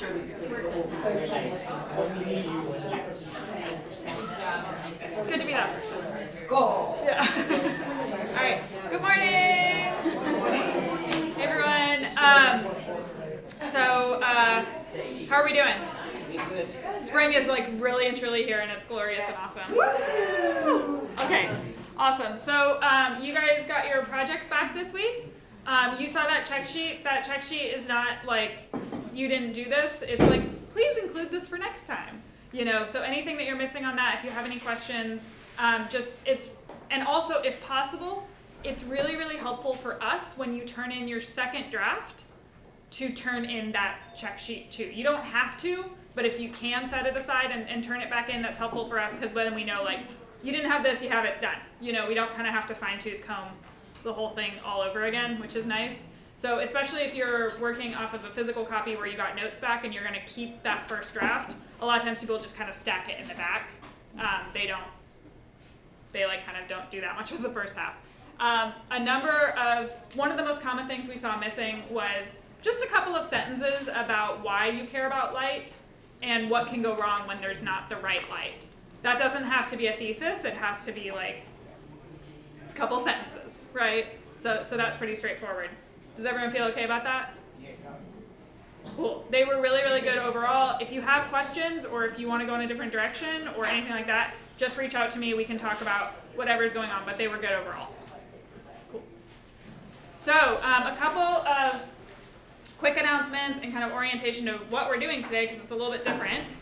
It's good to be that person. Skull. Yeah. All right. Good morning. Hey everyone. How are we doing? Spring is like really and truly here, and it's glorious and awesome. Okay. Awesome. So you guys got your projects back this week. You saw that check sheet. That check sheet is not like you didn't do this. It's like, please include this for next time. You know, so anything that you're missing on that, if you have any questions, and also if possible, it's really, really helpful for us when you turn in your second draft to turn in that check sheet too. You don't have to, but if you can set it aside and turn it back in, that's helpful for us, because then we know, like, you didn't have this, you have it done. You know, we don't kind of have to fine tooth comb the whole thing all over again, which is nice. So especially if you're working off of a physical copy where you got notes back and you're going to keep that first draft, a lot of times people just kind of stack it in the back. They kind of don't do that much with the first half. One of the most common things we saw missing was just a couple of sentences about why you care about light and what can go wrong when there's not the right light. That doesn't have to be a thesis. It has to be like a couple sentences, right? So that's pretty straightforward. Does everyone feel okay about that? Yes. Cool. They were really, really good overall. If you have questions or if you want to go in a different direction or anything like that, just reach out to me. We can talk about whatever's going on, but they were good overall. Cool. So a couple of quick announcements and kind of orientation to what we're doing today, because it's a little bit different.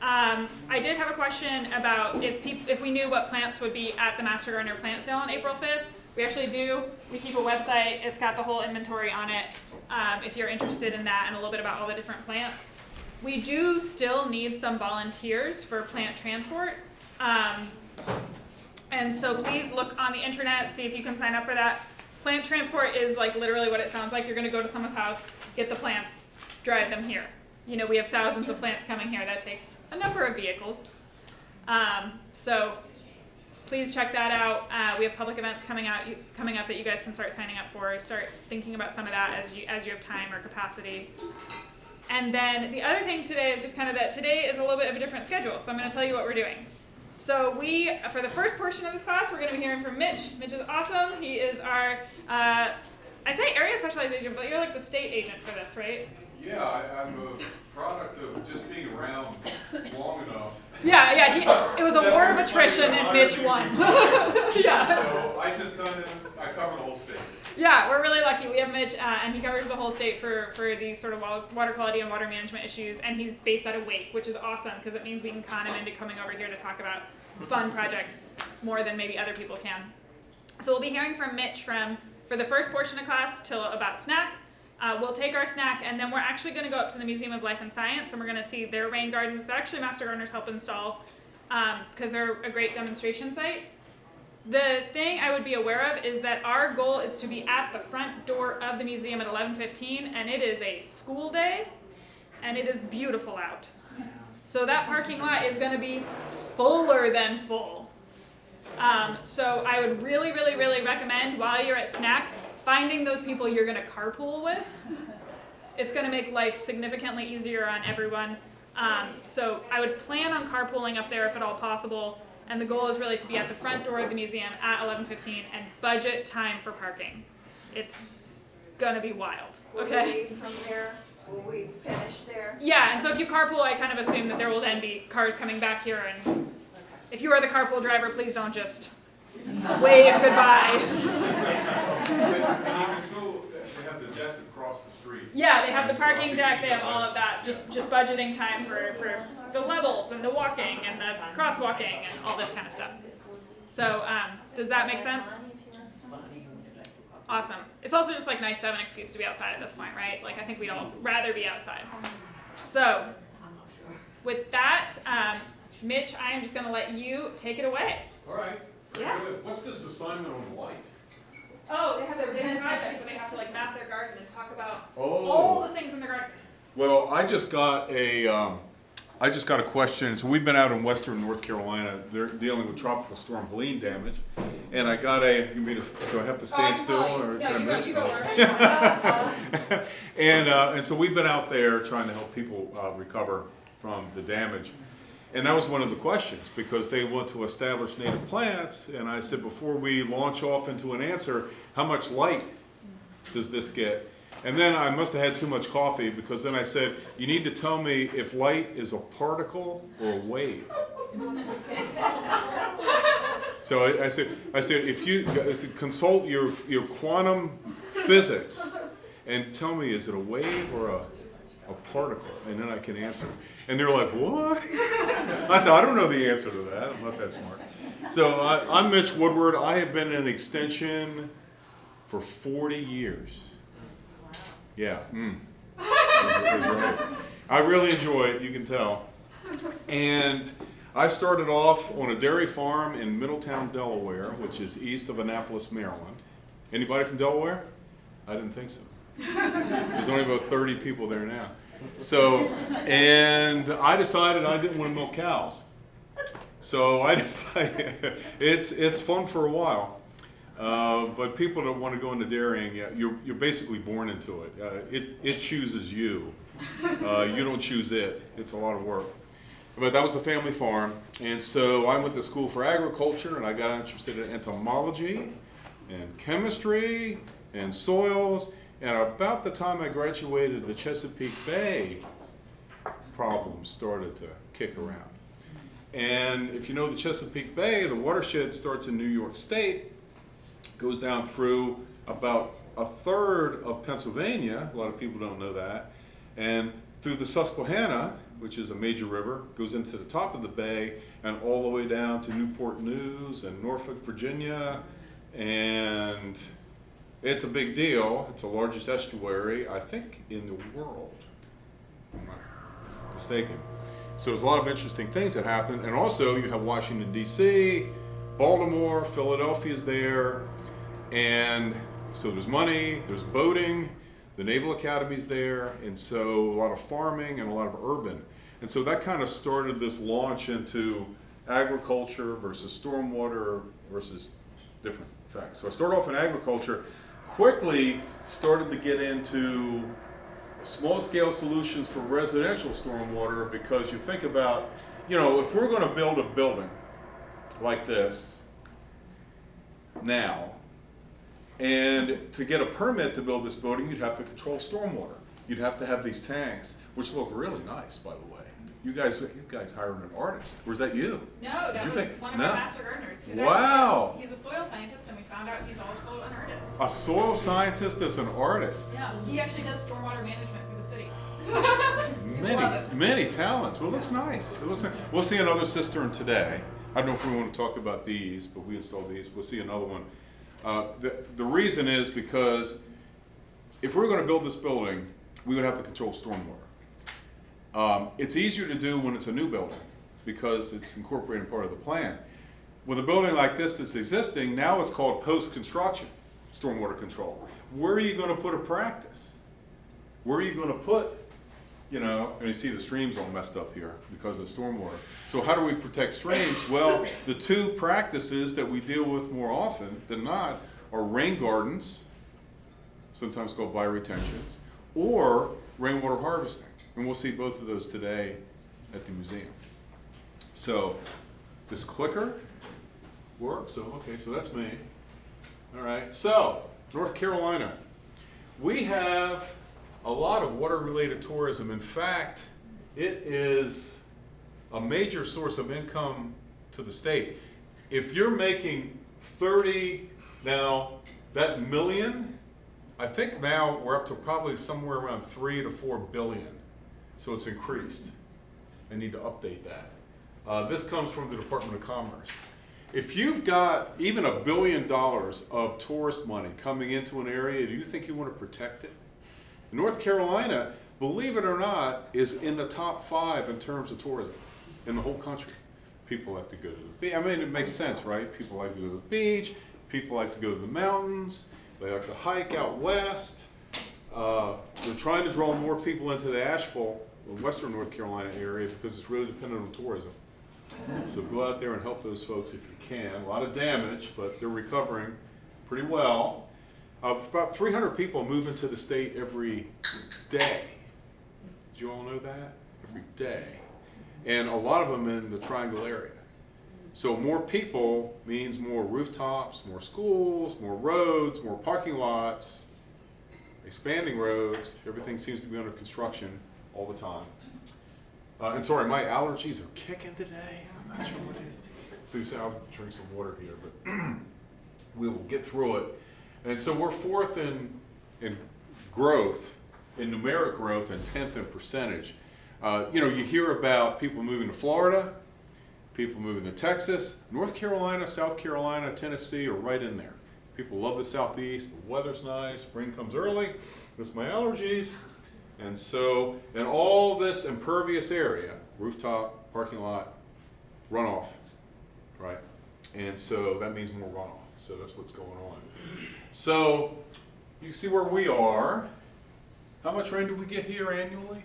I did have a question about if we knew what plants would be at the Master Gardener plant sale on April 5th. We actually do. We keep a website. It's got the whole inventory on it if you're interested in that and a little bit about all the different plants. We do still need some volunteers for plant transport. And so please look on the internet, see if you can sign up for that. Plant transport is like literally what it sounds like. You're going to go to someone's house, get the plants, drive them here. You know, we have thousands of plants coming here. That takes a number of vehicles. So please check that out. We have public events coming up that you guys can start signing up for. Start thinking about some of that as you have time or capacity. And then the other thing today is just kind of that today is a little bit of a different schedule. So I'm going to tell you what we're doing. So for the first portion of this class, we're going to be hearing from Mitch. Mitch is awesome. He is our, I say area specialized agent, but you're like the state agent for this, right? Yeah, I'm a product of just being around long enough. Yeah. It was a war of attrition, and Mitch won. Yeah. So I cover the whole state. Yeah, we're really lucky. We have Mitch, and he covers the whole state for these sort of water quality and water management issues, and he's based out of Wake, which is awesome because it means we can con him into coming over here to talk about fun projects more than maybe other people can. So we'll be hearing from Mitch for the first portion of class till about snack. We'll take our snack, and then we're actually going to go up to the Museum of Life and Science, and we're going to see their rain gardens that actually Master Gardeners help install because they're a great demonstration site. The thing I would be aware of is that our goal is to be at the front door of the museum at 11:15, and it is a school day, and it is beautiful out. So that parking lot is going to be fuller than full. So I would really, really, really recommend while you're at snack, finding those people you're going to carpool with. It's going to make life significantly easier on everyone. So I would plan on carpooling up there if at all possible. And the goal is really to be at the front door of the museum at 11:15 and budget time for parking. It's going to be wild. Okay? Will we leave from there? Will we finish there? Yeah, and so if you carpool, I kind of assume that there will then be cars coming back here. And if you are the carpool driver, please don't just wave goodbye. And you can still have the deck across the street. Yeah, they have the parking deck, they have all of that. Just budgeting time for the levels and the walking and the crosswalking and all this kind of stuff. So does that make sense? Awesome. It's also just like nice to have an excuse to be outside at this point, right? Like I think we'd all rather be outside. So with that, Mitch, I am just going to let you take it away. All right. Yeah. Good. What's this assignment on the light? Oh, they have their big project where they have to like map their garden and talk about Oh. all the things in their garden. Well, I just got a question. So we've been out in western North Carolina. They're dealing with tropical storm Helene damage. And I got do I have to stand still? Or No, can I you move? go wherever. And so we've been out there trying to help people recover from the damage. And that was one of the questions, because they want to establish native plants. And I said, before we launch off into an answer, how much light does this get? And then I must have had too much coffee, because then I said, you need to tell me if light is a particle or a wave. So I said, if you consult your quantum physics and tell me, is it a wave or a particle? And then I can answer. And they're like, what? I said, I don't know the answer to that. I'm not that smart. So I'm Mitch Woodward. I have been in extension for 40 years. Yeah. That's right. I really enjoy it, you can tell. And I started off on a dairy farm in Middletown, Delaware, which is east of Annapolis, Maryland. Anybody from Delaware? I didn't think so. There's only about 30 people there now. So, and I decided I didn't want to milk cows. So I decided, it's fun for a while. But people don't want to go into dairying yet. You're basically born into it. It chooses you. You don't choose it. It's a lot of work. But that was the family farm. And so I went to school for agriculture, and I got interested in entomology and chemistry and soils. And about the time I graduated, the Chesapeake Bay problems started to kick around. And if you know the Chesapeake Bay, the watershed starts in New York State, goes down through about a third of Pennsylvania, a lot of people don't know that, and through the Susquehanna, which is a major river, goes into the top of the bay and all the way down to Newport News and Norfolk, Virginia, and it's a big deal. It's the largest estuary, I think, in the world. I'm not mistaken. So there's a lot of interesting things that happen. And also you have Washington, D.C., Baltimore, Philadelphia's there. And so there's money, there's boating, the Naval Academy's there. And so a lot of farming and a lot of urban. And so that kind of started this launch into agriculture versus stormwater versus different effects. So I started off in agriculture, quickly started to get into small-scale solutions for residential stormwater, because you think about, if we're going to build a building like this now, and to get a permit to build this building, you'd have to control stormwater. You'd have to have these tanks, which look really nice, by the way. You guys hired an artist. Or is that you? No, that was one of our master gardeners. Wow. He's a soil scientist, and we found out he's also an artist. A soil scientist that's an artist. Yeah, he actually does stormwater management for the city. Many talents. Well, it looks nice. It looks nice. We'll see another cistern today. I don't know if we want to talk about these, but we installed these. We'll see another one. The reason is because if we're going to build this building, we would have to control stormwater. It's easier to do when it's a new building because it's incorporated part of the plan. With a building like this that's existing, now it's called post-construction stormwater control. Where are you going to put a practice? Where are you going to put, and you see the streams all messed up here because of stormwater. So how do we protect streams? Well, the two practices that we deal with more often than not are rain gardens, sometimes called bioretentions, or rainwater harvesting. And we'll see both of those today at the museum. So this clicker works. So, okay, so that's me. All right, so North Carolina. We have a lot of water-related tourism. In fact, it is a major source of income to the state. If you're making 30 now, that million, I think now we're up to probably somewhere around 3 to 4 billion. So it's increased. I need to update that. This comes from the Department of Commerce. If you've got even $1 billion of tourist money coming into an area, do you think you want to protect it? North Carolina, believe it or not, is in the top 5 in terms of tourism in the whole country. People like to go to the beach. I mean, it makes sense, right? People like to go to the beach. People like to go to the mountains. They like to hike out west. They're trying to draw more people into the Asheville, Western North Carolina area because it's really dependent on tourism. So go out there and help those folks if you can. A lot of damage, but they're recovering pretty well. About 300 people move into the state every day. Did you all know that? Every day. And a lot of them in the Triangle area. So more people means more rooftops, more schools, more roads, more parking lots, expanding roads. Everything seems to be under construction all the time. And sorry, my allergies are kicking today. I'm not sure what it is. So I'll drink some water here, but we will get through it. And so we're fourth in growth, in numeric growth, and 10th in percentage. You hear about people moving to Florida, people moving to Texas, North Carolina, South Carolina, Tennessee are right in there. People love the Southeast, the weather's nice, spring comes early, that's my allergies. And so, in all this impervious area, rooftop, parking lot, runoff, right? And so that means more runoff. So that's what's going on. So you see where we are. How much rain do we get here annually?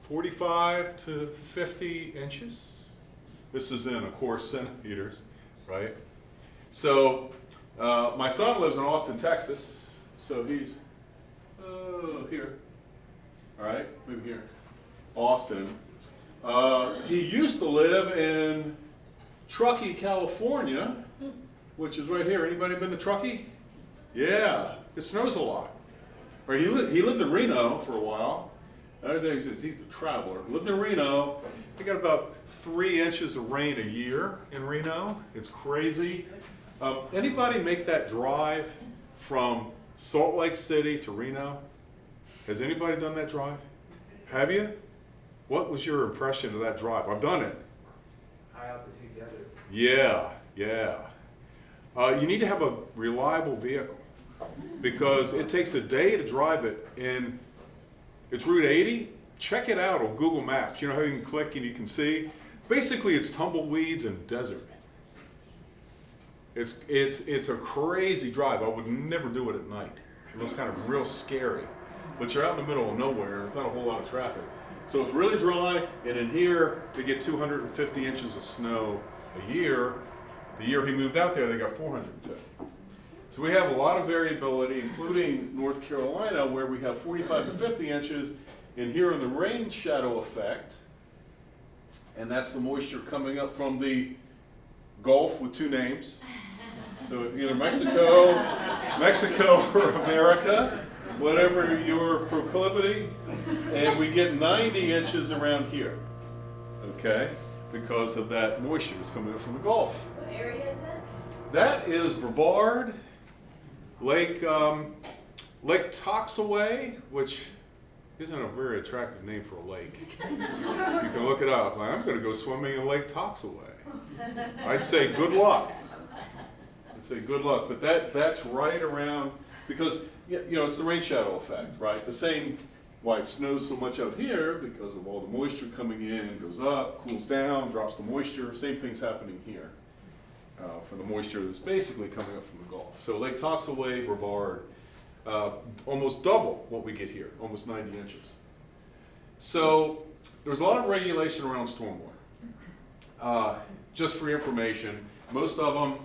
45 to 50 inches. This is in, of course, centimeters, right? So my son lives in Austin, Texas. So he's here. All right, maybe here. Austin. He used to live in Truckee, California, which is right here. Anybody been to Truckee? Yeah, it snows a lot. Right, he lived in Reno for a while. He's the traveler. Lived in Reno. They got about 3 inches of rain a year in Reno. It's crazy. Anybody make that drive from Salt Lake City to Reno? Has anybody done that drive? Have you? What was your impression of that drive? I've done it. High altitude desert. Yeah. You need to have a reliable vehicle because it takes a day to drive it, and it's Route 80. Check it out on Google Maps. You know how you can click and you can see? Basically, it's tumbleweeds and desert. It's a crazy drive. I would never do it at night. It looks kind of real scary. But you're out in the middle of nowhere, and there's not a whole lot of traffic. So it's really dry, and in here, they get 250 inches of snow a year. The year he moved out there, they got 450. So we have a lot of variability, including North Carolina, where we have 45 to 50 inches, and here in the rain shadow effect, and that's the moisture coming up from the Gulf with 2 names. So either Mexico or America, whatever your proclivity, and we get 90 inches around here, okay, because of that moisture that's coming up from the Gulf. What area is that? That is Brevard, Lake Toxaway, which isn't a very attractive name for a lake. You can look it up. I'm going to go swimming in Lake Toxaway. I'd say good luck. But that's right around, because it's the rain shadow effect, right? The same why it snows so much out here, because of all the moisture coming in, goes up, cools down, drops the moisture. Same thing's happening here for the moisture that's basically coming up from the Gulf. So Lake Toxaway, Brevard, almost double what we get here, almost 90 inches. So there's a lot of regulation around stormwater. Just for information, most of them,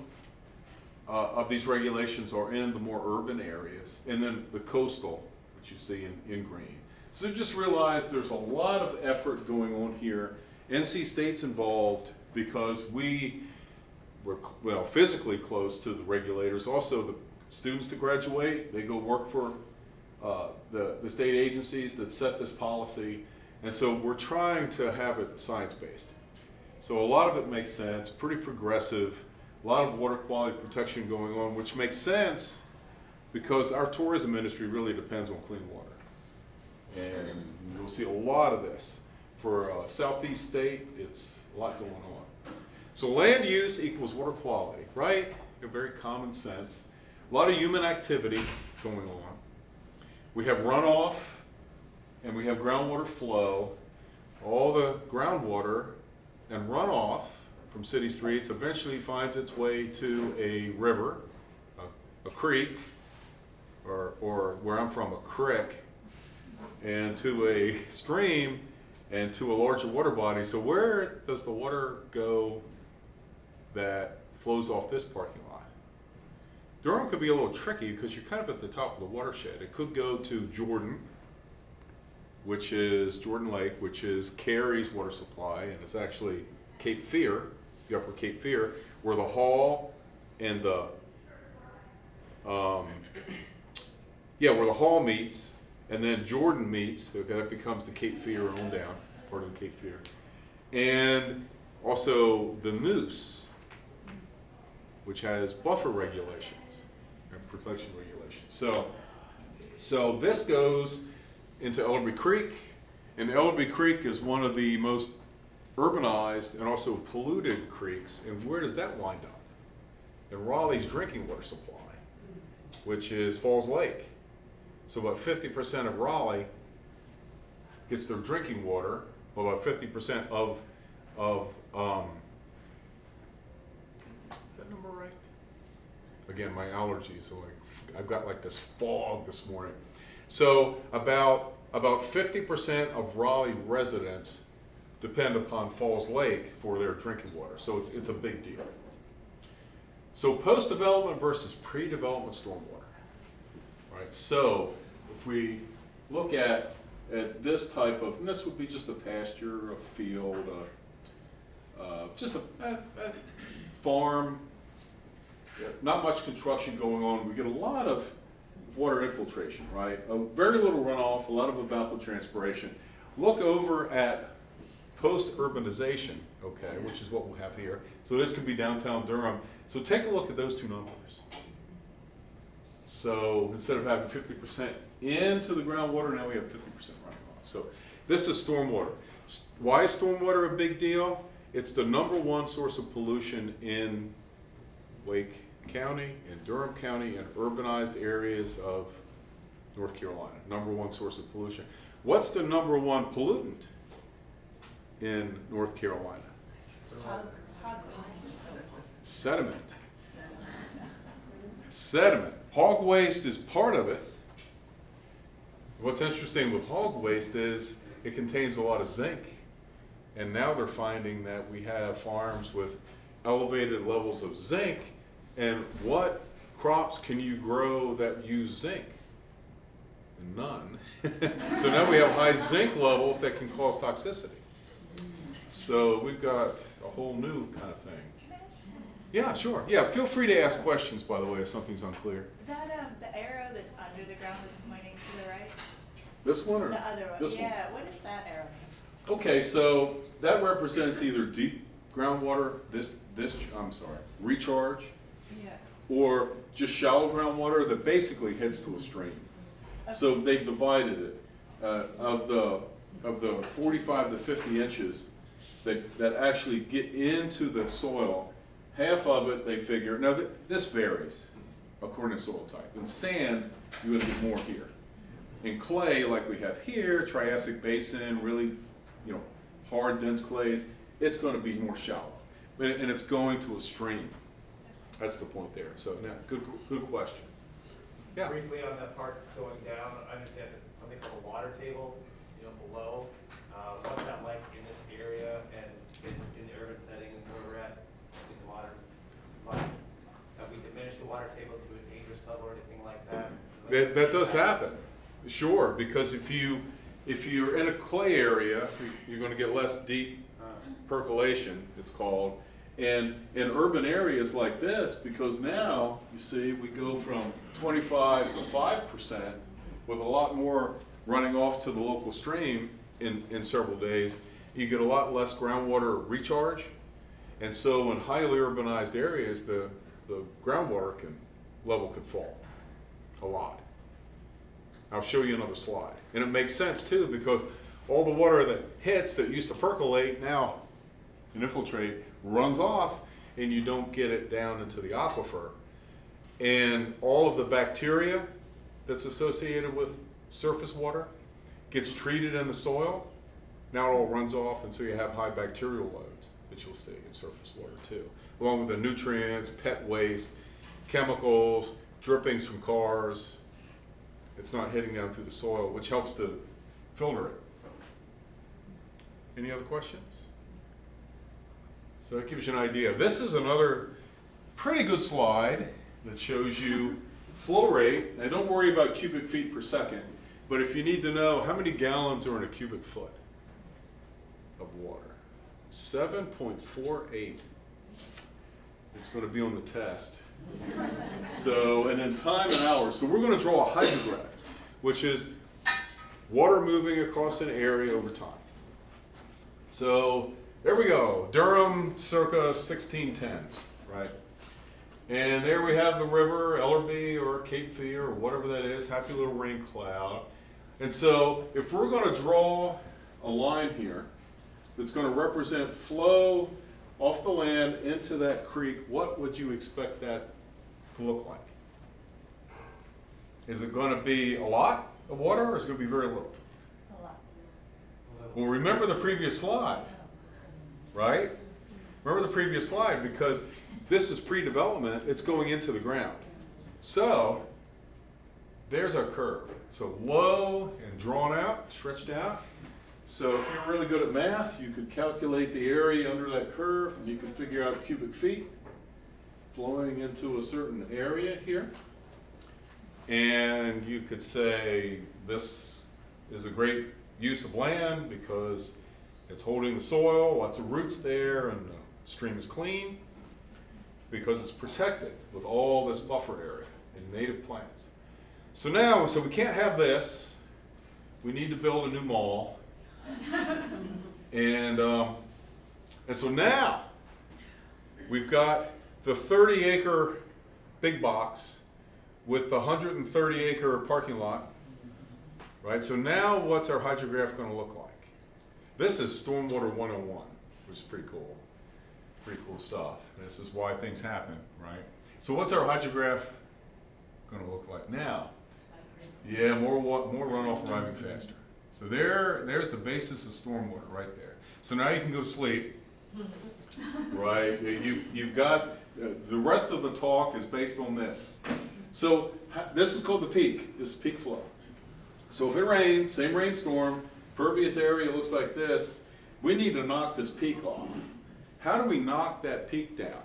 of these regulations are in the more urban areas, and then the coastal, which you see in green. So just realize there's a lot of effort going on here. NC State's involved because we're physically close to the regulators. Also, the students that graduate, they go work for the state agencies that set this policy. And so we're trying to have it science-based. So a lot of it makes sense, pretty progressive, a lot of water quality protection going on, which makes sense because our tourism industry really depends on clean water. And you'll see a lot of this. For a southeast state, it's a lot going on. So land use equals water quality, right? A very common sense. A lot of human activity going on. We have runoff and we have groundwater flow. All the groundwater and runoff from city streets eventually finds its way to a river, a creek, or where I'm from, a creek, and to a stream, and to a larger water body. So where does the water go that flows off this parking lot? Durham could be a little tricky because you're kind of at the top of the watershed. It could go to Jordan, which is Jordan Lake, which is Cary's water supply, and it's actually Cape Fear, the upper Cape Fear, where the Hall and the where the Hall meets, and then Jordan meets. Okay, that becomes the Cape Fear on down, part of the Cape Fear, and also the Noose, which has buffer regulations and protection regulations. So this goes into Ellerby Creek, and Ellerby Creek is one of the most urbanized and also polluted creeks. And where does that wind up? In Raleigh's drinking water supply, which is Falls Lake. So about 50% of Raleigh gets their drinking water, well, about 50% of that number right? Again, my allergies are like, I've got like this fog this morning. So about 50% of Raleigh residents depend upon Falls Lake for their drinking water. So it's a big deal. So post-development versus pre-development stormwater. Right? So if we look at this type of, and this would be just a pasture, a field, just a farm, not much construction going on. We get a lot of water infiltration, right? Very little runoff, a lot of evapotranspiration. Look over at post-urbanization, okay, which is what we'll have here. So this could be downtown Durham. So take a look at those two numbers. So instead of having 50% into the groundwater, now we have 50% running off. So this is stormwater. Why is stormwater a big deal? It's the #1 source of pollution in Wake County, in Durham County, and urbanized areas of North Carolina. #1 source of pollution. What's the #1 pollutant in North Carolina? Sediment. Sediment. Hog waste is part of it. What's interesting with hog waste is it contains a lot of zinc. And now they're finding that we have farms with elevated levels of zinc. And what crops can you grow that use zinc? None. So now we have high zinc levels that can cause toxicity. So we've got a whole new kind of thing. Yeah, sure. Yeah, feel free to ask questions, by the way, if something's unclear. That the arrow that's under the ground that's pointing to the right? This one or The other one. this one? Yeah, what does that arrow mean? Okay, so that represents either deep groundwater, recharge, Yeah. or just shallow groundwater that basically heads to a stream. So they've divided it. Of the 45 to 50 inches that actually get into the soil, half of it they figure, now this varies according to soil type. In sand, you would get more here. In clay, like we have here, Triassic Basin, really, hard, dense clays, it's going to be more shallow. And it's going to a stream. That's the point there. So, now, good question. Yeah. Briefly on that part going down, I understand something called a water table, below. What's that like in this area, and it's in the urban setting where we're at in the modern life? Have we diminished the water table to a dangerous level or anything like that? That does happen, sure, because if you're in a clay area, you're going to get less deep percolation, it's called. And in urban areas like this, because now, you see, we go from 25 to 5% with a lot more running off to the local stream in several days, you get a lot less groundwater recharge. And so in highly urbanized areas, the groundwater level could fall a lot. I'll show you another slide. And it makes sense too, because all the water that hits that used to percolate now and infiltrate runs off, and you don't get it down into the aquifer. And all of the bacteria that's associated with surface water gets treated in the soil. Now it all runs off, and so you have high bacterial loads that you'll see in surface water too, along with the nutrients, pet waste, chemicals, drippings from cars. It's not hitting down through the soil, which helps to filter it. Any other questions? So that gives you an idea. This is another pretty good slide that shows you flow rate. Now don't worry about cubic feet per second, but if you need to know how many gallons are in a cubic foot of water, 7.48. It's going to be on the test. So, and then time and hours. So we're going to draw a hydrograph, which is water moving across an area over time. So there we go, Durham circa 1610, right? And there we have the river, Ellerby or Cape Fear or whatever that is, happy little rain cloud. And so if we're going to draw a line here that's going to represent flow off the land into that creek, what would you expect that to look like? Is it going to be a lot of water or is it going to be very little? A lot. Well, remember the previous slide, right? Remember the previous slide, because this is pre-development, it's going into the ground. So there's our curve. So low and drawn out, stretched out. So if you're really good at math, you could calculate the area under that curve, and you could figure out cubic feet flowing into a certain area here. And you could say this is a great use of land because it's holding the soil, lots of roots there, and the stream is clean because it's protected with all this buffer area and native plants. So now, so we can't have this. We need to build a new mall. And so now we've got the 30-acre big box with the 130-acre parking lot, right? So now what's our hydrograph going to look like? This is Stormwater 101, which is pretty cool. Pretty cool stuff. This is why things happen, right? So what's our hydrograph going to look like now? Yeah, more runoff arriving faster. So there's the basis of stormwater right there. So now you can go to sleep, right? You've got, the rest of the talk is based on this. So this is called the peak, this is peak flow. So if it rains, same rainstorm, pervious area looks like this, we need to knock this peak off. How do we knock that peak down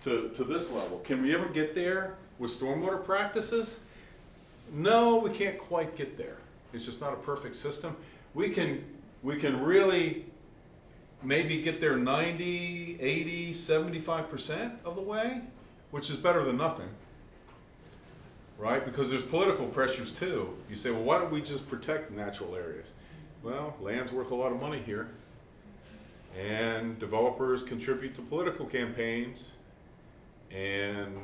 to this level? Can we ever get there with stormwater practices? No, we can't quite get there. It's just not a perfect system. We can really maybe get there 90, 80, 75% of the way, which is better than nothing, right? Because there's political pressures too. You say, well, why don't we just protect natural areas? Well, land's worth a lot of money here, and developers contribute to political campaigns, and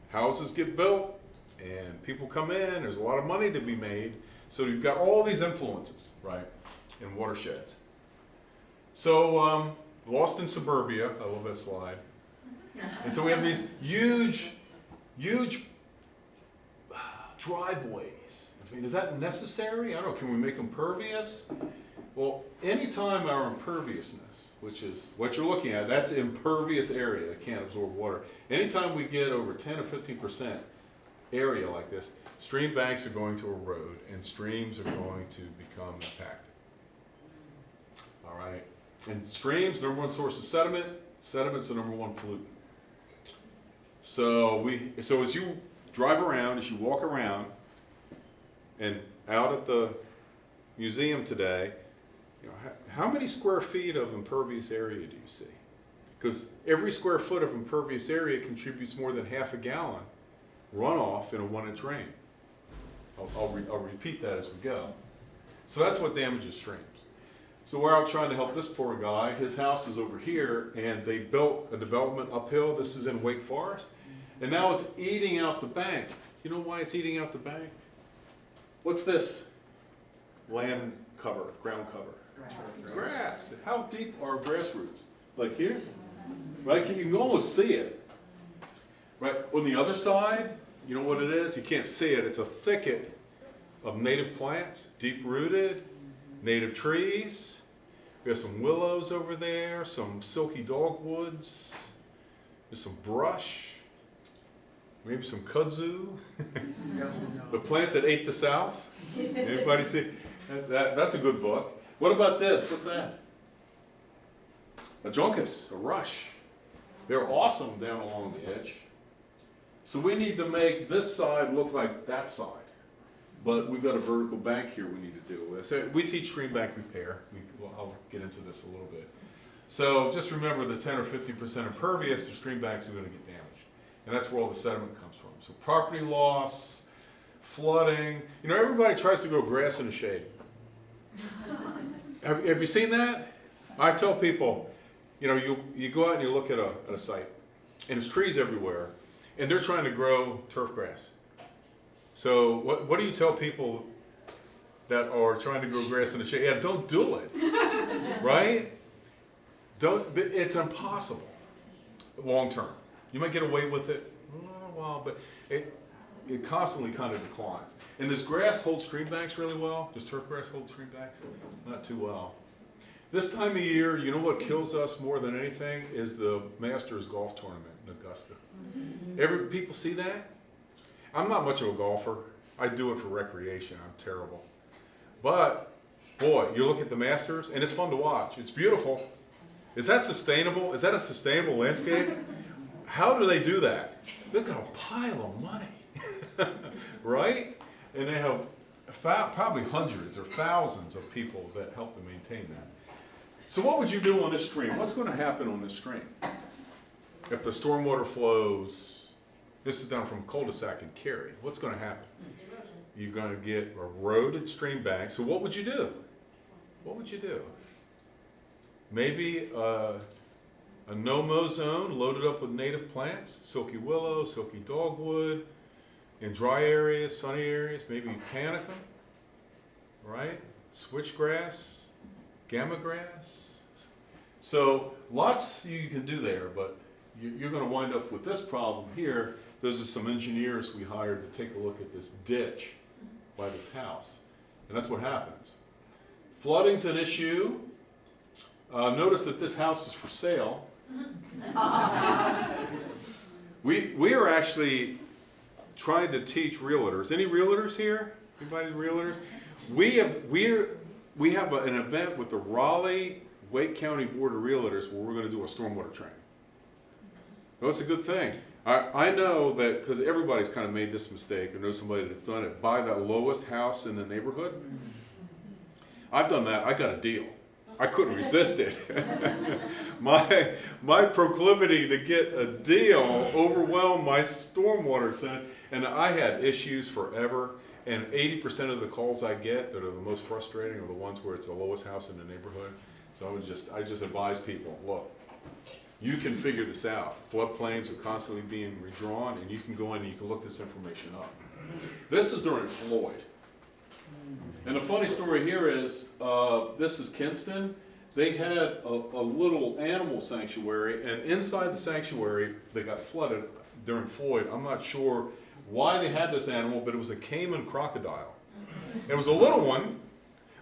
houses get built, and people come in, there's a lot of money to be made. So you've got all these influences, right, in watersheds. So lost in suburbia, I love that slide. And so we have these huge driveways. I mean, is that necessary? I don't know, can we make them pervious? Well, anytime our imperviousness, which is what you're looking at, that's impervious area that can't absorb water. Anytime we get over 10 or 15% area like this, stream banks are going to erode and streams are going to become impacted. All right, and streams, number one source of sediment. Sediment's the number one pollutant. So as you drive around, as you walk around, and out at the museum today, you know, how many square feet of impervious area do you see? Because every square foot of impervious area contributes more than half a gallon runoff in a 1-inch rain. I'll repeat that as we go. So that's what damages streams. So we're out trying to help this poor guy. His house is over here, and they built a development uphill. This is in Wake Forest. And now it's eating out the bank. You know why it's eating out the bank? What's this? Land cover, ground cover. It's grass. How deep are grass roots? Like here? Right? You can almost see it. Right? On the other side, you know what it is? You can't see it. It's a thicket of native plants, deep-rooted, native trees. We have some willows over there, some silky dogwoods. There's some brush, maybe some kudzu, the plant that ate the South. Anybody see? That's a good book. What about this? What's that? a junkus, a rush. They're awesome down along the edge. So we need to make this side look like that side. But we've got a vertical bank here we need to deal with. So we teach stream bank repair. I'll get into this a little bit. So just remember the 10 or 15% impervious, the stream banks are going to get damaged. And that's where all the sediment comes from. So property loss, flooding. You know, everybody tries to grow grass in the shade. Have you seen that? I tell people, you know, you go out and you look at a site, and there's trees everywhere, and they're trying to grow turf grass. So what do you tell people that are trying to grow grass in the shade? Yeah, don't do it, right? It's impossible long term. You might get away with it a while, but it constantly kind of declines. And does grass hold stream banks really well? Does turf grass hold stream banks? Not too well. This time of year, you know what kills us more than anything is the Masters golf tournament in Augusta. People see that? I'm not much of a golfer. I do it for recreation. I'm terrible. But, boy, you look at the Masters, and it's fun to watch. It's beautiful. Is that sustainable? Is that a sustainable landscape? How do they do that? They've got a pile of money, right? And they have probably hundreds or thousands of people that help to maintain that. So what would you do on this stream? What's going to happen on this stream? If the stormwater flows, this is down from cul-de-sac and Cary, what's going to happen? You're going to get eroded stream banks. So what would you do? What would you do? Maybe a no-mow zone loaded up with native plants, silky willow, silky dogwood, in dry areas, sunny areas, maybe panicum, right? Switchgrass, gamma grass. So lots you can do there, but you're going to wind up with this problem here. Those are some engineers we hired to take a look at this ditch by this house. And that's what happens. Flooding's an issue. Notice that this house is for sale. We are actually trying to teach realtors. Any realtors here? Anybody realtors? We have an event with the Raleigh Wake County Board of Realtors where we're going to do a stormwater training. Well, it's a good thing. I know that because everybody's kind of made this mistake or know somebody that's done it. Buy that lowest house in the neighborhood. I've done that. I got a deal. I couldn't resist it. my proclivity to get a deal overwhelmed my stormwater sense, and I had issues forever. And 80% of the calls I get that are the most frustrating are the ones where it's the lowest house in the neighborhood. So I just advise people, look, you can figure this out. Floodplains are constantly being redrawn, and you can go in and you can look this information up. This is during Floyd. And the funny story here is, this is Kinston. They had a little animal sanctuary, and inside the sanctuary, they got flooded during Floyd. I'm not sure why they had this animal, but it was a Cayman crocodile. It was a little one,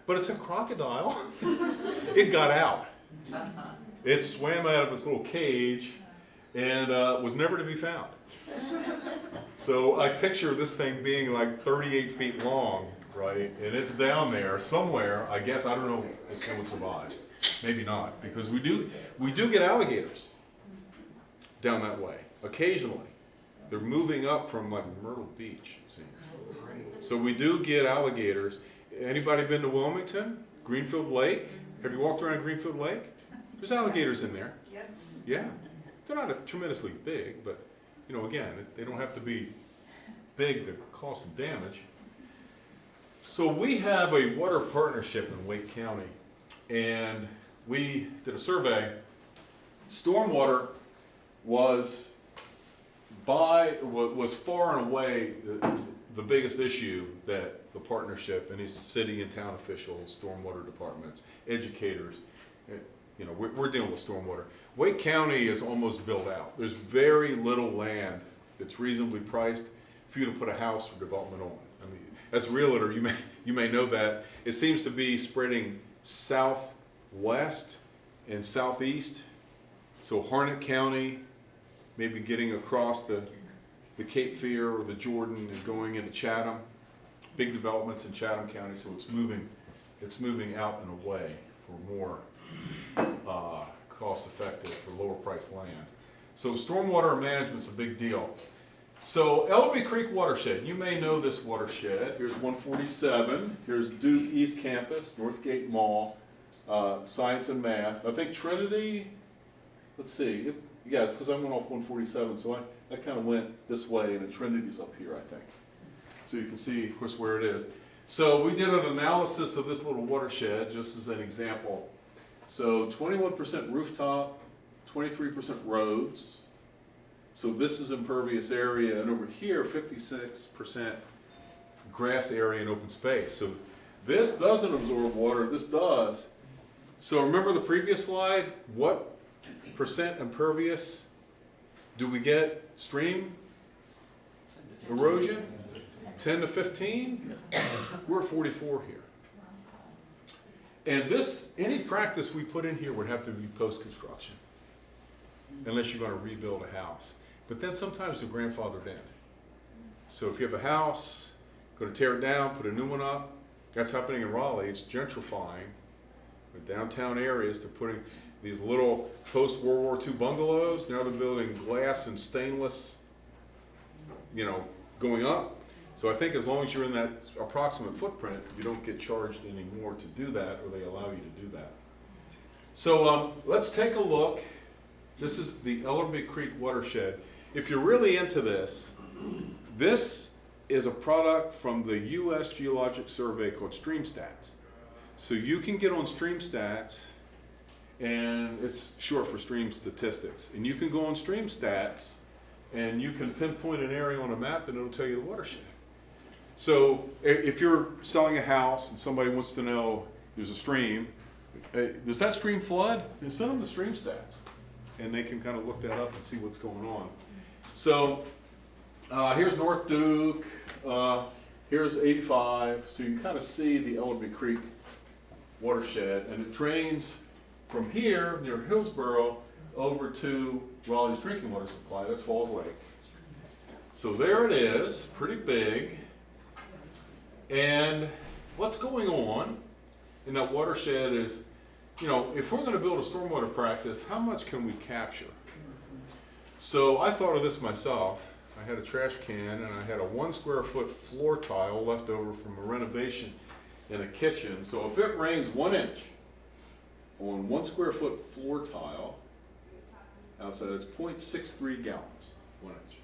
but it's a crocodile. It got out. It swam out of its little cage and was never to be found. So I picture this thing being like 38 feet long, right? And it's down there somewhere. I guess, I don't know if it would survive. Maybe not, because we do get alligators down that way occasionally. They're moving up from like Myrtle Beach, it seems. So we do get alligators. Anybody been to Wilmington? Greenfield Lake? Have you walked around Greenfield Lake? There's alligators in there. Yep. Yeah. They're not tremendously big, but you know, again, they don't have to be big to cause some damage. So we have a water partnership in Wake County, and we did a survey. Stormwater was far and away the biggest issue that the partnership and these city and town officials, stormwater departments, educators, you know, we're dealing with stormwater. Wake County is almost built out. There's very little land that's reasonably priced for you to put a house or development on. I mean, as a realtor, you may know that it seems to be spreading southwest and southeast. So Harnett County, maybe getting across the Cape Fear or the Jordan and going into Chatham. Big developments in Chatham County, so it's moving out and away for more cost effective for lower priced land. So stormwater management's a big deal. So Ellerby Creek watershed, you may know this watershed. Here's 147, here's Duke East Campus, Northgate Mall, science and math. I think Trinity, let's see, yeah, because I went off 147, so I kind of went this way, and then Trinity's up here, I think. So you can see, of course, where it is. So we did an analysis of this little watershed, just as an example. So 21% rooftop, 23% roads. So this is impervious area, and over here, 56% grass area and open space. So this doesn't absorb water, this does. So remember the previous slide? What percent impervious do we get stream erosion? 10 to 15? We're at 44 here. And this, any practice we put in here would have to be post-construction, unless you're going to rebuild a house. But then sometimes they're grandfathered in. So if you have a house, going to tear it down, put a new one up. That's happening in Raleigh. It's gentrifying the downtown areas. They're putting these little post-World War II bungalows. Now they're building glass and stainless, going up. So I think as long as you're in that approximate footprint, you don't get charged anymore to do that, or they allow you to do that. So let's take a look. This is the Ellerby Creek watershed. If you're really into this, this is a product from the U.S. Geologic Survey called StreamStats. So you can get on StreamStats, and it's short for Stream Statistics. And you can go on StreamStats, and you can pinpoint an area on a map, and it'll tell you the watershed. So if you're selling a house and somebody wants to know there's a stream, does that stream flood? Then send them the StreamStats, and they can kind of look that up and see what's going on. So here's North Duke, here's 85, so you can kind of see the Ellerby Creek watershed, and it drains from here near Hillsborough over to Raleigh's drinking water supply. That's Falls Lake. So there it is, pretty big. And what's going on in that watershed is, if we're going to build a stormwater practice, how much can we capture? So I thought of this myself. I had a trash can, and I had a 1 square foot floor tile left over from a renovation in a kitchen. So if it rains 1 inch on 1 square foot floor tile outside, it's 0.63 gallons, 1 inch.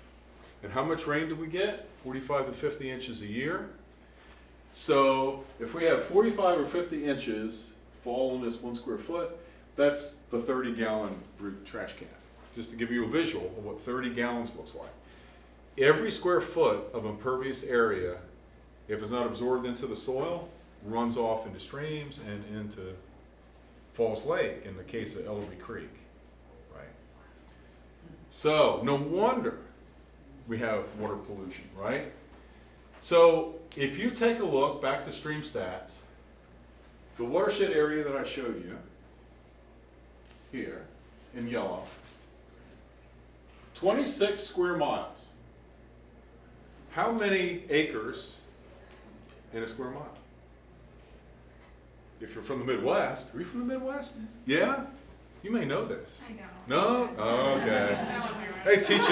And how much rain do we get? 45 to 50 inches a year. So if we have 45 or 50 inches fall on this 1 square foot, that's the 30-gallon brute trash can. Just to give you a visual of what 30 gallons looks like. Every square foot of impervious area, if it's not absorbed into the soil, runs off into streams and into Falls Lake in the case of Ellerby Creek, right? So no wonder we have water pollution, right? So if you take a look back to StreamStats, the watershed area that I showed you here in yellow, 26 square miles. How many acres in a square mile? If you're from the Midwest, are you from the Midwest? Yeah? You may know this. I don't. No? Oh, okay. They teach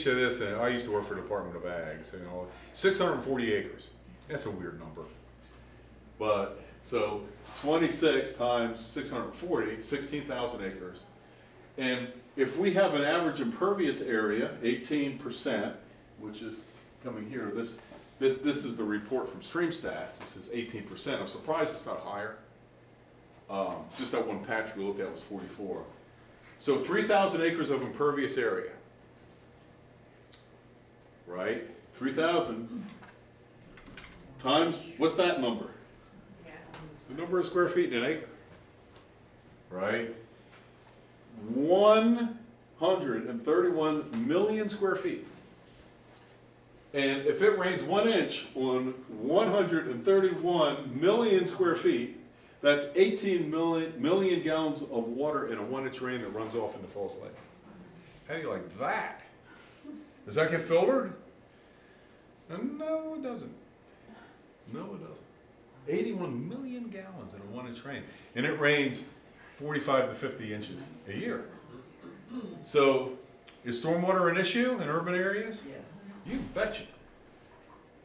you this. I used to work for the Department of Ag, so 640 acres. That's a weird number. But, so 26 times 640, 16,000 acres. And if we have an average impervious area, 18%, which is coming here, this is the report from StreamStats. This is 18%. I'm surprised it's not higher. Just that one patch we looked at was 44. So 3,000 acres of impervious area, right? 3,000 times, what's that number? The number of square feet in an acre, right? 131 million square feet. And if it rains 1 inch on 131 million square feet, that's 18 million gallons of water in a 1 inch rain that runs off into Falls Lake. How do you like that? Does that get filtered? No, it doesn't. No, it doesn't. 81 million gallons in a 1 inch rain. And it rains 45 to 50 inches a year. So is stormwater an issue in urban areas? Yes. You betcha.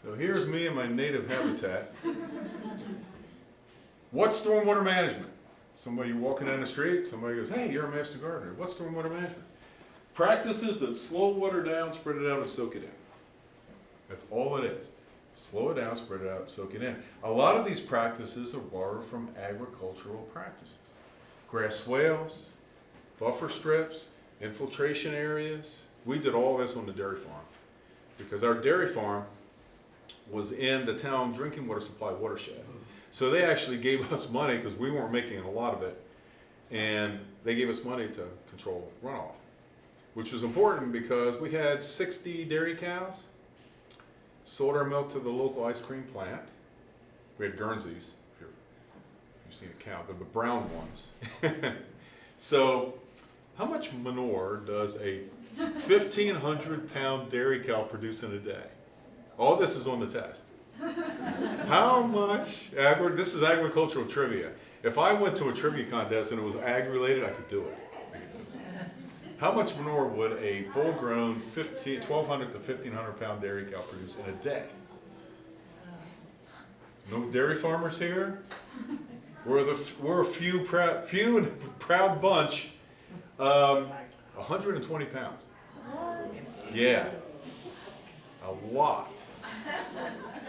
So here's me in my native habitat. What's stormwater management? Somebody walking down the street, somebody goes, hey, you're a master gardener. What's stormwater management? Practices that slow water down, spread it out, and soak it in. That's all it is. Slow it down, spread it out, and soak it in. A lot of these practices are borrowed from agricultural practices. Grass swales, buffer strips, infiltration areas. We did all this on the dairy farm because our dairy farm was in the town drinking water supply watershed. So they actually gave us money because we weren't making a lot of it, and they gave us money to control runoff, which was important because we had 60 dairy cows, sold our milk to the local ice cream plant. We had Guernseys, if you've seen a cow, they're the brown ones. So how much manure does a 1,500 pound dairy cow produce in a day? All this is on the test. How much, this is agricultural trivia. If I went to a trivia contest and it was ag related, I could do it. How much manure would a full grown 1,200 to 1,500 pound dairy cow produce in a day? No dairy farmers here? We're a few and proud bunch. 120 pounds. Yeah, a lot.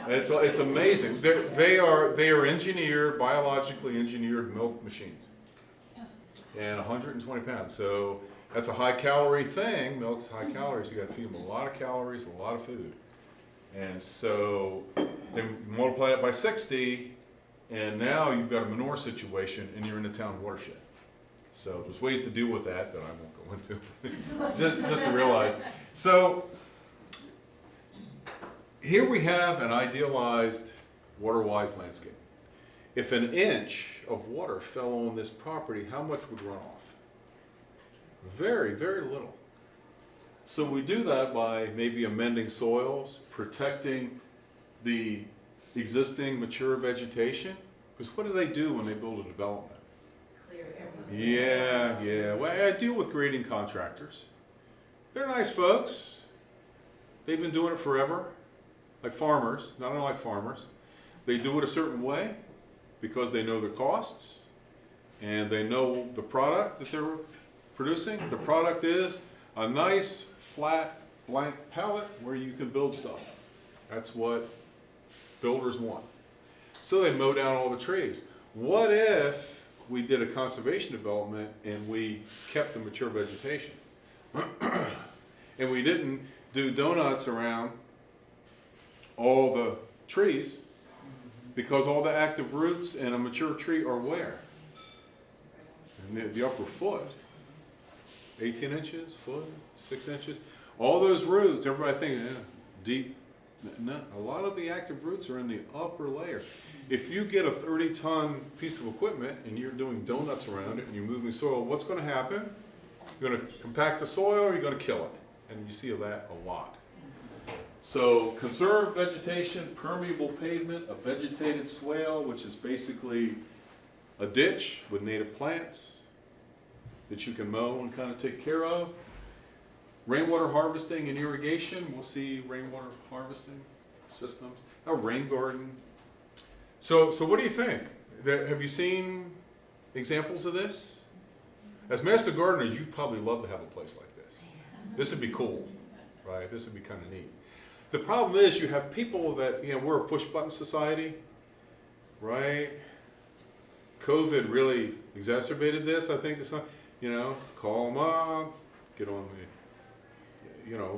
It's amazing. They are engineered, biologically engineered milk machines, and 120 pounds. So that's a high calorie thing. Milk's high calories. You got to feed them a lot of calories, a lot of food, and so they multiply it by 60, and now you've got a manure situation, and you're in the town watershed. So there's ways to deal with that I won't go into, just to realize. So here we have an idealized water-wise landscape. If an inch of water fell on this property, how much would run off? Very, very little. So we do that by maybe amending soils, protecting the existing mature vegetation. Because what do they do when they build a development? Clear everything. Yeah. Well, I deal with grading contractors. They're nice folks. They've been doing it forever. Like farmers, not unlike farmers. They do it a certain way because they know their costs and they know the product that they're producing. The product is a nice, flat, blank palette where you can build stuff. That's what builders want. So they mow down all the trees. What if we did a conservation development and we kept the mature vegetation? And we didn't do donuts around all the trees, because all the active roots in a mature tree are where? In the upper foot. 18 inches, foot, 6 inches. All those roots, everybody thinks, yeah, deep. No, a lot of the active roots are in the upper layer. If you get a 30-ton piece of equipment and you're doing donuts around it and you're moving soil, what's going to happen? You're going to compact the soil or you're going to kill it. And you see that a lot. So conserve vegetation, permeable pavement, a vegetated swale, which is basically a ditch with native plants that you can mow and kind of take care of. Rainwater harvesting and irrigation, we'll see rainwater harvesting systems. A rain garden. So what do you think? Have you seen examples of this? As master gardeners, you'd probably love to have a place like this. This would be cool, right? This would be kind of neat. The problem is you have people that, we're a push-button society, right? COVID really exacerbated this, I think, to some, call them up, get on the,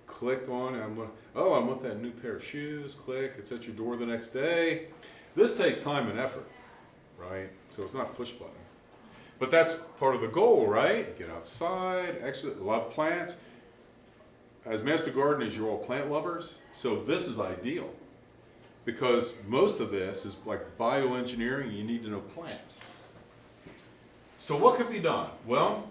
click on, I want that new pair of shoes, click, it's at your door the next day. This takes time and effort, right? So it's not push-button. But that's part of the goal, right? Get outside, love plants. As master gardeners, you're all plant lovers, so this is ideal because most of this is like bioengineering. You need to know plants. So what could be done? Well,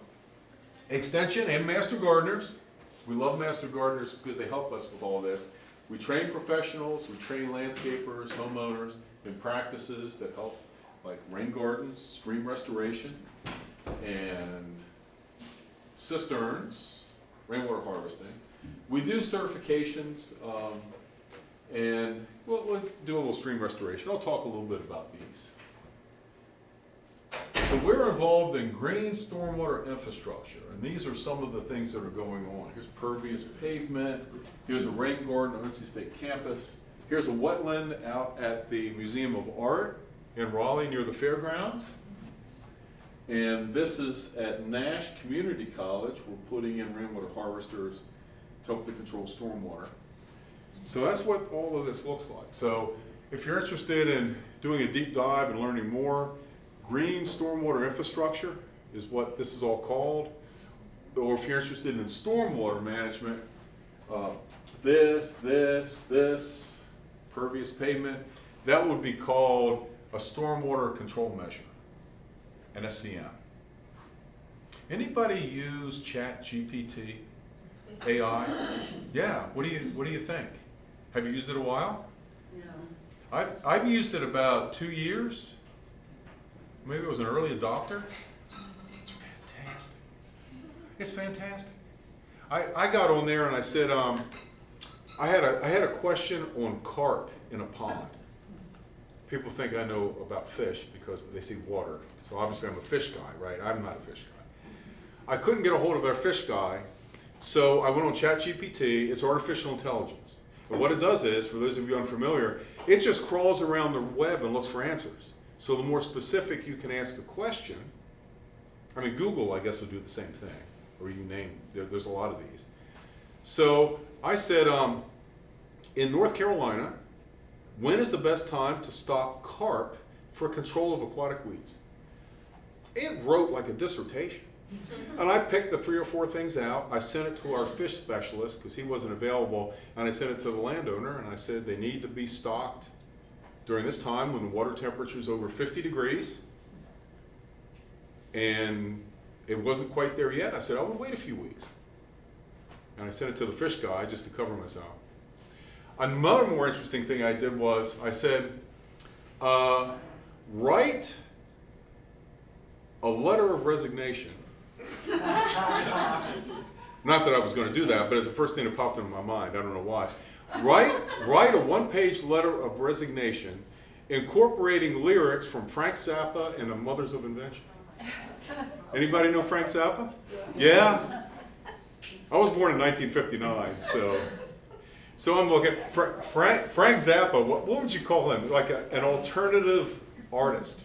extension and master gardeners. We love master gardeners because they help us with all this. We train professionals, we train landscapers, homeowners in practices that help, like rain gardens, stream restoration. and cisterns, rainwater harvesting. We do certifications, and we'll do a little stream restoration. I'll talk a little bit about these. So we're involved in green stormwater infrastructure, and these are some of the things that are going on. Here's pervious pavement, here's a rain garden on NC State campus, here's a wetland out at the Museum of Art in Raleigh near the fairgrounds. And this is at Nash Community College. We're putting in rainwater harvesters to help to control stormwater. So that's what all of this looks like. So if you're interested in doing a deep dive and learning more, green stormwater infrastructure is what this is all called. Or if you're interested in stormwater management, this, pervious pavement, that would be called a stormwater control measure, an SCM. Anybody use ChatGPT, AI? Yeah, what do you think? Have you used it a while? No. I've used it about 2 years. Maybe it was an early adopter. It's fantastic. It's fantastic. I got on there and I said, I had a question on carp in a pond. People think I know about fish because they see water. So obviously I'm a fish guy, right? I'm not a fish guy. I couldn't get a hold of our fish guy, so I went on ChatGPT. It's artificial intelligence. And what it does is, for those of you unfamiliar, it just crawls around the web and looks for answers. So the more specific you can ask a question, I mean, Google, I guess, will do the same thing, or you name, there's a lot of these. So I said, in North Carolina, when is the best time to stock carp for control of aquatic weeds? It wrote like a dissertation. And I picked the 3 or 4 things out. I sent it to our fish specialist because he wasn't available, and I sent it to the landowner, and I said they need to be stocked during this time when the water temperature is over 50 degrees. And it wasn't quite there yet. I said, I will wait a few weeks. And I sent it to the fish guy just to cover myself. Another more interesting thing I did was I said, write a letter of resignation. Not that I was going to do that, but it's the first thing that popped into my mind. I don't know why. Write a 1-page letter of resignation incorporating lyrics from Frank Zappa and the Mothers of Invention. Anybody know Frank Zappa? Yeah? I was born in 1959, so I'm looking. Frank Zappa, what would you call him? Like an alternative artist.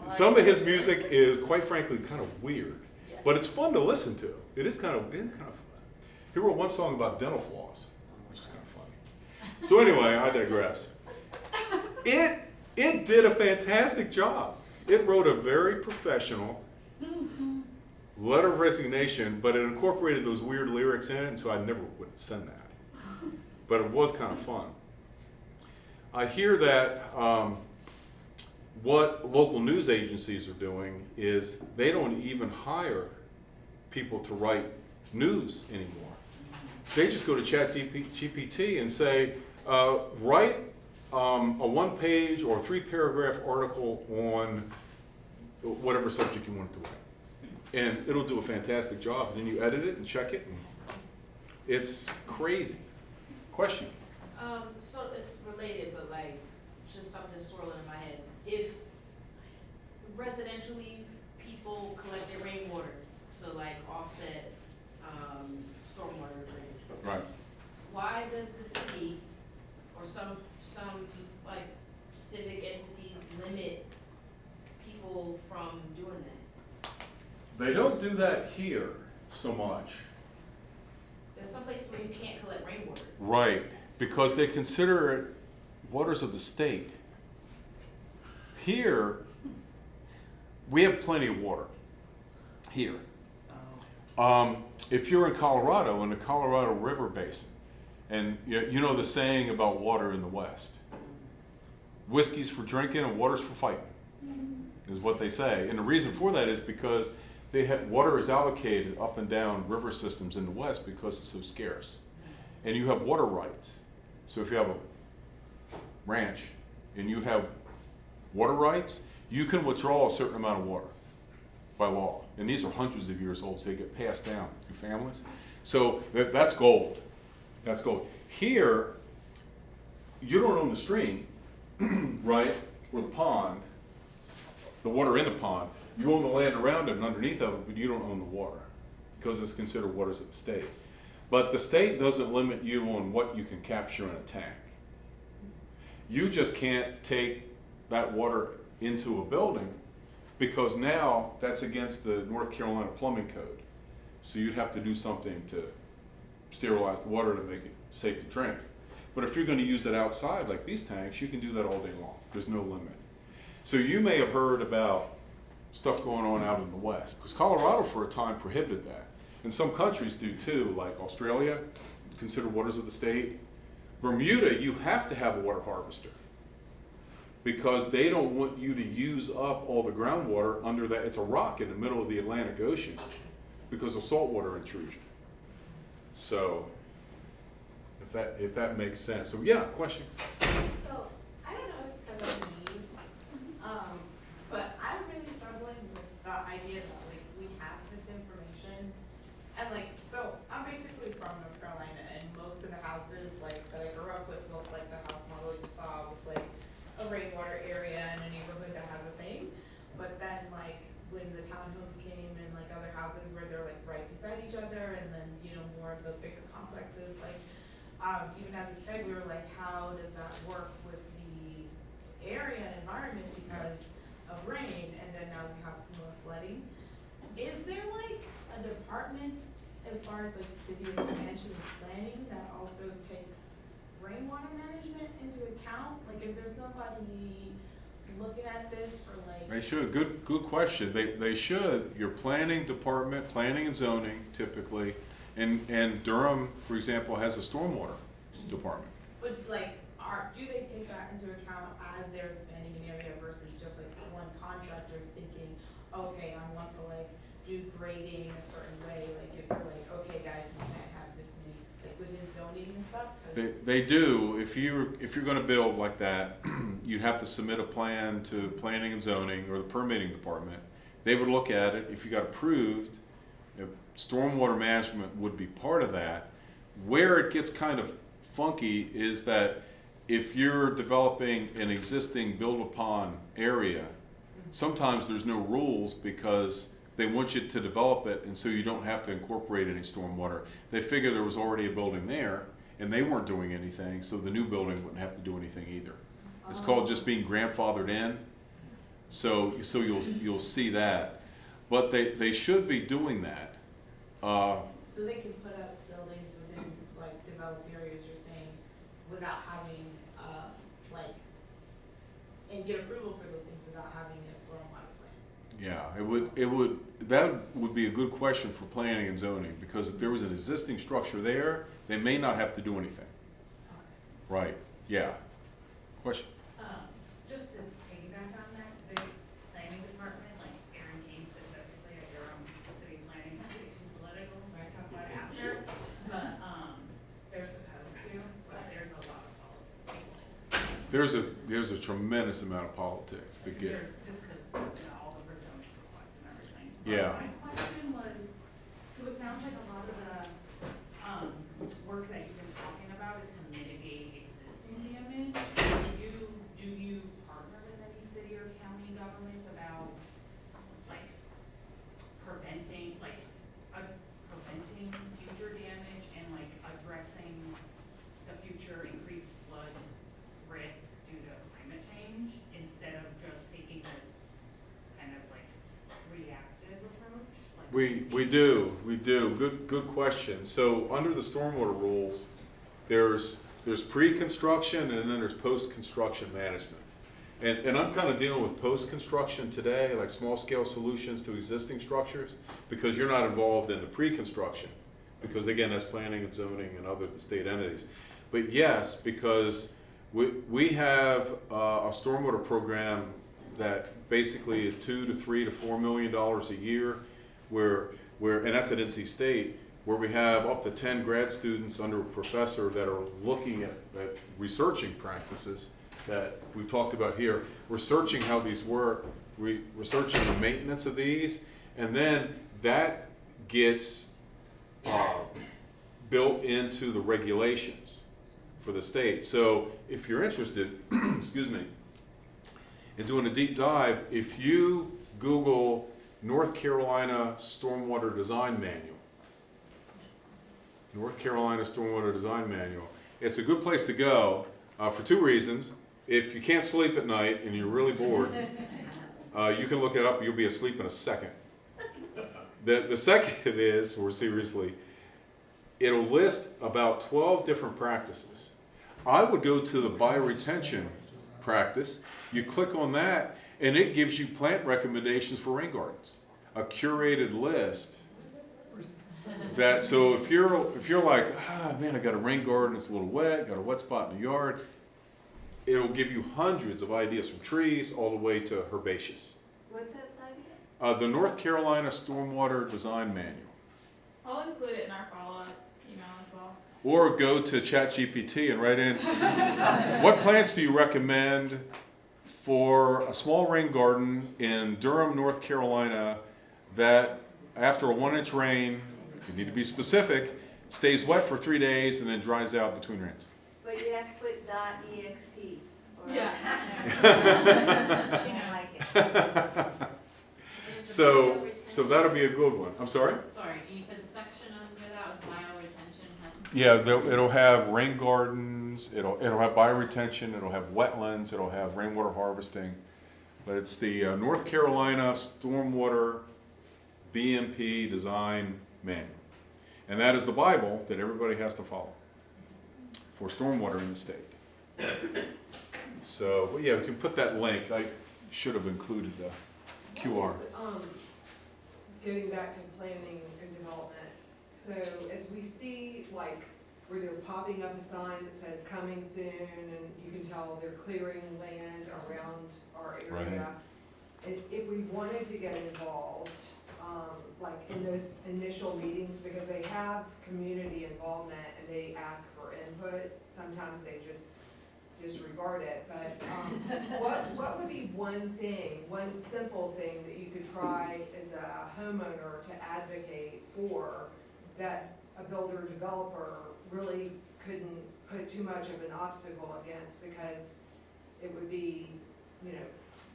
Some of his music is, quite frankly, kind of weird, but it's fun to listen to. It is kind of fun. He wrote one song about dental floss, which is kind of funny. So anyway, I digress. It did a fantastic job. It wrote a very professional letter of resignation, but it incorporated those weird lyrics in it, and so I never would send that. But it was kind of fun. I hear that what local news agencies are doing is they don't even hire people to write news anymore. They just go to ChatGPT and say, write a 1-page or 3-paragraph article on whatever subject you want it to write. And it'll do a fantastic job. Then you edit it and check it. And it's crazy. Question? So it's related, but like just something swirling in my head. If residentially people collect their rainwater to like offset stormwater drainage, Right. why does the city or some like civic entities limit people from doing that? They don't do that here so much. There's some places where you can't collect rainwater. Right, because they consider it waters of the state. Here, we have plenty of water. Here. If you're in Colorado, in the Colorado River Basin, and you know the saying about water in the West, whiskey's for drinking and water's for fighting, is what they say. And the reason for that is because water is allocated up and down river systems in the West because it's so scarce. And you have water rights. So if you have a ranch and you have water rights, you can withdraw a certain amount of water. by law. And these are hundreds of years old, so they get passed down through families. So that's gold. That's gold. Here, you don't own the stream, right, or the pond, the water in the pond. You own the land around it and underneath of it, but you don't own the water because it's considered waters of the state. But the state doesn't limit you on what you can capture in a tank. You just can't take that water into a building because now that's against the North Carolina plumbing code. So you'd have to do something to sterilize the water to make it safe to drink. But if you're going to use it outside like these tanks, you can do that all day long. There's no limit. So you may have heard about stuff going on out in the West, because Colorado for a time prohibited that. And some countries do too, like Australia, considered waters of the state. Bermuda, you have to have a water harvester because they don't want you to use up all the groundwater under that. It's a rock in the middle of the Atlantic Ocean because of saltwater intrusion. So, if that makes sense. So yeah, question. So, I don't know if it's because I'm me, but I'm really struggling with the idea that like we have this information, and like, so I'm basically from North Carolina, and most of the houses like that I grew up with look like the house model you saw with like a rainwater area in a neighborhood that has a thing, but then like when the townhomes came and like other houses where they're like right beside each other, and then you know more of the bigger complexes, like even as a kid we were like, how does that work with the area and environment because of rain, and then now we have more flooding. Is there like a department as far as like city expansion and planning that also takes rainwater management into account? Like, is there somebody looking at this for like? They should. Good question. They should. Your planning department, planning and zoning typically, and Durham, for example, has a stormwater department. But like, do they take that into account as they're expanding an area versus just like one contractor thinking, okay, I want to like do grading a certain way? Like, is there like, okay, guys, you can't have this many like within zoning and stuff? They do. If you're going to build like that, you'd have to submit a plan to planning and zoning or the permitting department. They would look at it. If you got approved, stormwater management would be part of that. Where it gets kind of funky is that if you're developing an existing build-upon area, sometimes there's no rules because they want you to develop it, and so you don't have to incorporate any stormwater. They figure there was already a building there, and they weren't doing anything, so the new building wouldn't have to do anything either. It's called just being grandfathered in. So you'll see that, but they should be doing that. So they can put up buildings within like developed areas, you're saying, without having and get approval for those things without having a stormwater plan. Yeah, that would be a good question for planning and zoning, because if there was an existing structure there, they may not have to do anything. Right, yeah. Question? Just to piggyback on that, the planning department, like Aaron Key specifically at your own city planning, not to get too political, we might talk about it after, but, they're supposed to, but there's a lot of politics. There's a tremendous amount of politics to get. Just because, you know, all the zoning requests and everything. Yeah. My question was, so it sounds like a lot of the, work that you've been talking about is to mitigate existing damage. Do you partner with any city or county governments about, like, preventing future damage and, like, addressing the future increased flood risk due to climate change, instead of just taking this kind of, like, reactive approach? Like, We do. Good question. So under the stormwater rules, there's pre-construction and then there's post-construction management. And I'm kind of dealing with post-construction today, like small-scale solutions to existing structures, because you're not involved in the pre-construction, because again, that's planning and zoning and other state entities. But yes, because we have a stormwater program that basically is $2 to $3 to $4 million a year, and that's at NC State, where we have up to 10 grad students under a professor that are looking at researching practices that we've talked about here, researching how these work, researching the maintenance of these, And then that gets built into the regulations for the state. So if you're interested, excuse me, in doing a deep dive, if you Google North Carolina Stormwater Design Manual, North Carolina Stormwater Design Manual, it's a good place to go for two reasons. If you can't sleep at night and you're really bored, you can look it up. You'll be asleep in a second. The second is, more seriously, it'll list about 12 different practices. I would go to the bioretention practice. You click on that, and it gives you plant recommendations for rain gardens. A curated list. That so if you're like, man, I got a rain garden, it's a little wet, got a wet spot in the yard, it'll give you hundreds of ideas from trees all the way to herbaceous. What's that site again? The North Carolina Stormwater Design Manual. I'll include it in our follow-up email as well. Or go to ChatGPT and write in, what plants do you recommend for a small rain garden in Durham, North Carolina, that after a 1-inch rain, you need to be specific, stays wet for 3 days and then dries out between rains. But you have to put .ext. Or Yeah. She don't like it. So that'll be a good one. I'm sorry? Sorry, you said section under that was bioretention. Yeah, it'll have rain gardens, it'll have bioretention, it'll have wetlands, it'll have rainwater harvesting. But it's the North Carolina Stormwater BMP Design Manual. And that is the Bible that everybody has to follow for stormwater in the state. So, well, yeah, we can put that link. I should have included the QR. Getting back to planning and development, so as we see, like, where they're popping up a sign that says coming soon, and you can tell they're clearing land around our area. And if we wanted to get involved, like in those initial meetings, because they have community involvement and they ask for input, sometimes they just disregard it, but what would be one thing, one simple thing that you could try as a homeowner to advocate for that a builder developer really couldn't put too much of an obstacle against, because it would be, you know,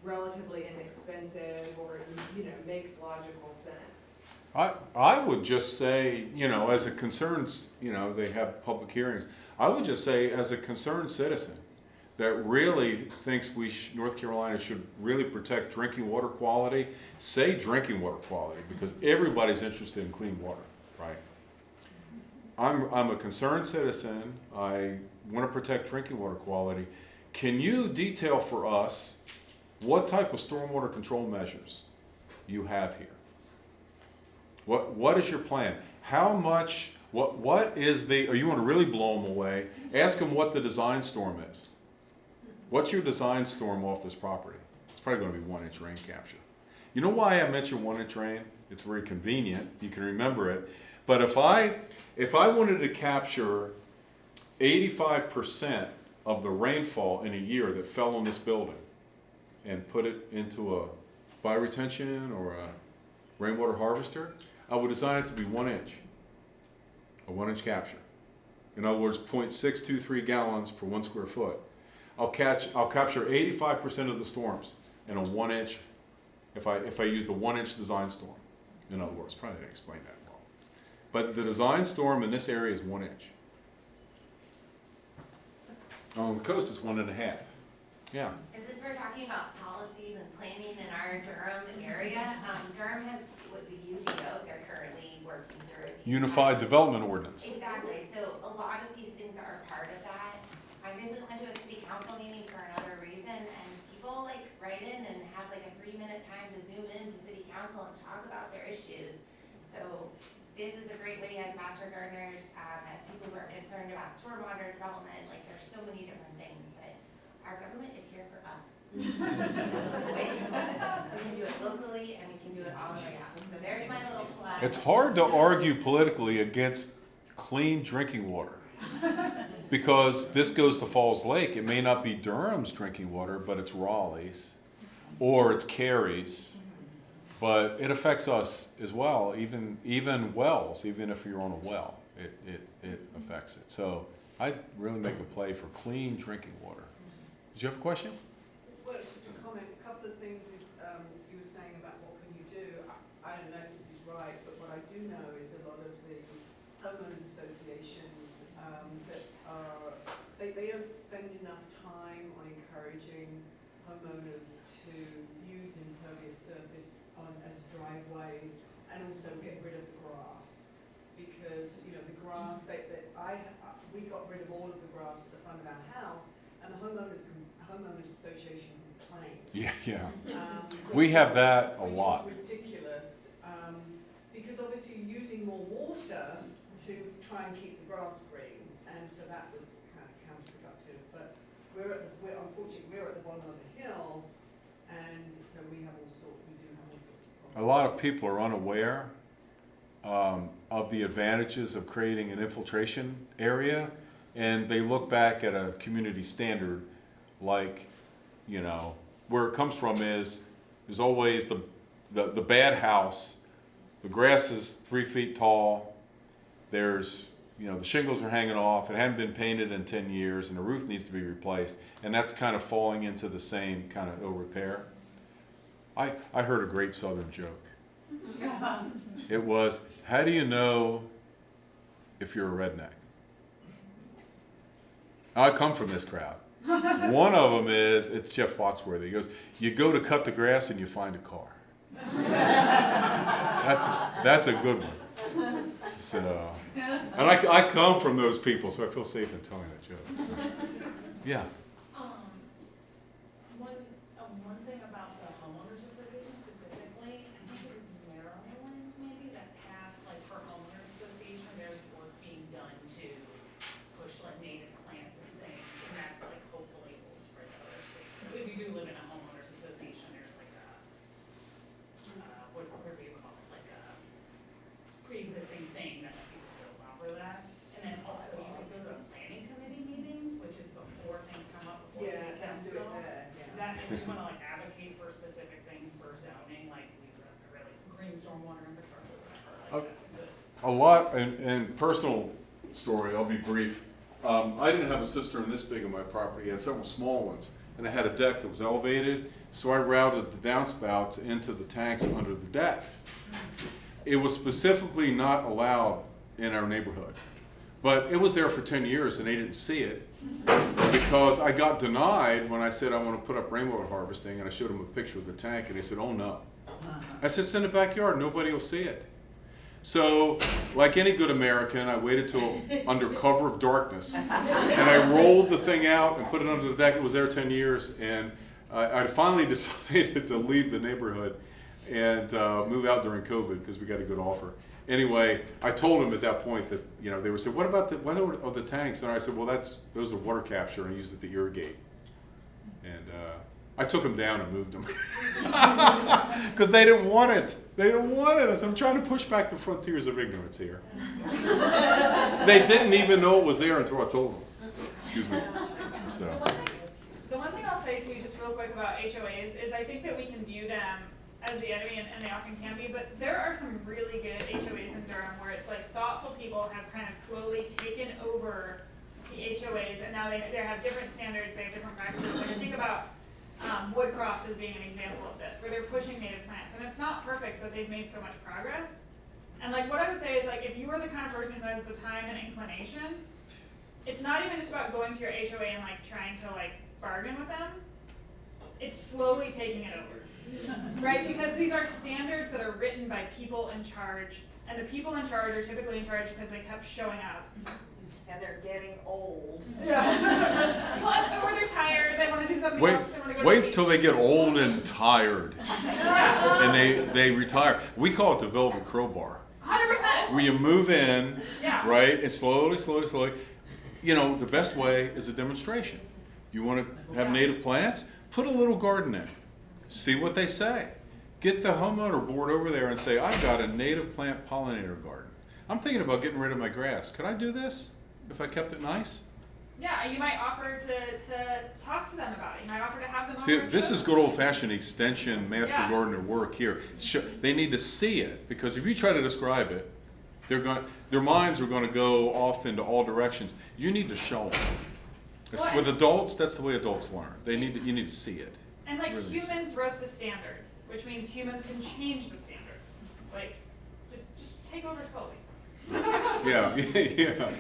relatively inexpensive, or, you know, makes logical sense? I would just say, you know, as a concerned, you know, they have public hearings. I would just say, as a concerned citizen that really thinks North Carolina should really protect drinking water quality, say drinking water quality, because everybody's interested in clean water, right? I'm a concerned citizen. I want to protect drinking water quality. Can you detail for us what type of stormwater control measures you have here? What is your plan? How much, what is the, or you want to really blow them away, ask them what the design storm is. What's your design storm off this property? It's probably going to be 1-inch rain capture. You know why I mentioned 1-inch rain? It's very convenient. You can remember it. But if I wanted to capture 85% of the rainfall in a year that fell on this building and put it into a bioretention or a rainwater harvester, I would design it to be 1 inch, a 1-inch capture. In other words, 0.623 gallons per 1 square foot. I'll capture 85% of the storms in a 1-inch, if I use the 1-inch design storm. In other words, probably didn't explain that well. But the design storm in this area is 1 inch. On the coast, it's 1.5. Yeah. Since we're talking about policies and planning in our Durham area, Durham has, with the UDO, they're currently working through. Unified Development Ordinance. Exactly, so a lot of these things are part of that. I recently went to a city council meeting for another reason, and people like write in and have like a 3-minute time to zoom into city council and talk about their issues. So this is a great way as master gardeners, as people who are concerned about stormwater development, like there's so many different things, but our government is here for us. We can do it locally and we can do it all the way out. So there's my little plug. It's hard to argue politically against clean drinking water because this goes to Falls Lake. It may not be Durham's drinking water, but it's Raleigh's or it's Cary's. but it affects us as well, even wells, even if you're on a well, it affects it. So I really make a play for clean drinking water. Did you have a question? Well, just a comment, a couple of things is, you were saying about what can you do. I don't know if this is right, but what I do know is a lot of the homeowners associations, that are, they don't spend enough time on encouraging homeowners to use impervious surface as driveways and also get rid of the grass. Because, you know, the grass, we got rid of all of the grass at the front of our house, and the homeowners association complained. Yeah. We have that a lot. Which is ridiculous, because obviously you're using more water to try and keep the grass green, and so that was kind of counterproductive. But unfortunately we're at the bottom of the hill, and so we do have all sorts of problems. A lot of people are unaware of the advantages of creating an infiltration area, and they look back at a community standard like, you know, where it comes from is there's always the bad house. The grass is 3 feet tall. There's, you know, the shingles are hanging off. It hadn't been painted in 10 years, and the roof needs to be replaced. And that's kind of falling into the same kind of ill repair. I heard a great Southern joke. It was, how do you know if you're a redneck? I come from this crowd. One of them is, it's Jeff Foxworthy. He goes, you go to cut the grass and you find a car. That's a good one. So, and I come from those people, so I feel safe in telling that joke. So. Yeah. One thing about the homeowners association specifically, I think it was Maryland maybe that passed, like for homeowners association, there's work being done to push like native plants and things, and that's like hopefully will spread to other states. So if you do live in a homeowners association, there's like a, what do you call it, like a pre-existing thing that people build over that. And then also you can go to planning committee meetings, which is before things come up before Yeah, city can do it council. there, yeah. That if you wanna like advocate for specific things for zoning, like we really green stormwater infrastructure, whatever, like that's a good. A lot, and personal story, I'll be brief. I didn't have a cistern this big on my property. I had several small ones, and I had a deck that was elevated, so I routed the downspouts into the tanks under the deck. It was specifically not allowed in our neighborhood, but it was there for 10 years and they didn't see it because I got denied when I said I want to put up rainwater harvesting, and I showed them a picture of the tank and they said, oh no. I said, it's in the backyard, nobody will see it. So, like any good American, I waited till under cover of darkness, and I rolled the thing out and put it under the deck. It was there 10 years, and I finally decided to leave the neighborhood and move out during COVID because we got a good offer. Anyway, I told them at that point that, you know, they were saying, what about the weather of the tanks? And I said, well, those are water capture, and I used it to irrigate. And I took them down and moved them because they didn't want it. They didn't want it. I said, I'm trying to push back the frontiers of ignorance here. They didn't even know it was there until I told them. Excuse me. So. The one thing I'll say too, just real quick about HOAs, is I think that we can view them as the enemy, and they often can be, but there are some really good HOAs in Durham where it's like thoughtful people have kind of slowly taken over the HOAs, and now they have different standards, they have different practices. Like I think about Woodcroft as being an example of this, where they're pushing native plants, and it's not perfect, but they've made so much progress. And like what I would say is, like, if you are the kind of person who has the time and inclination, it's not even just about going to your HOA and like trying to like bargain with them. It's slowly taking it over, right? Because these are standards that are written by people in charge, and the people in charge are typically in charge because they kept showing up. And they're getting old. Yeah. Well, or they're tired, they want to do something else, they want to go to the Wait beach. till they get old and tired, and they retire. We call it the velvet crowbar. 100%. Where you move in, Yeah. right, and slowly. You know, the best way is a demonstration. You want to have native plants? Put a little garden in. See what they say. Get the homeowner board over there and say, I've got a native plant pollinator garden. I'm thinking about getting rid of my grass. Could I do this if I kept it nice? Yeah, you might offer to talk to them about it. You might offer to have them See, over. this to- is good old-fashioned extension master Yeah. gardener work here. They need to see it, because if you try to describe it, their minds are going to go off into all directions. You need to show them. Well, With adults, that's the way adults learn. You need to see it. And like Really humans wrote the standards, which means humans can change the standards. Like, just take over slowly. Yeah, yeah.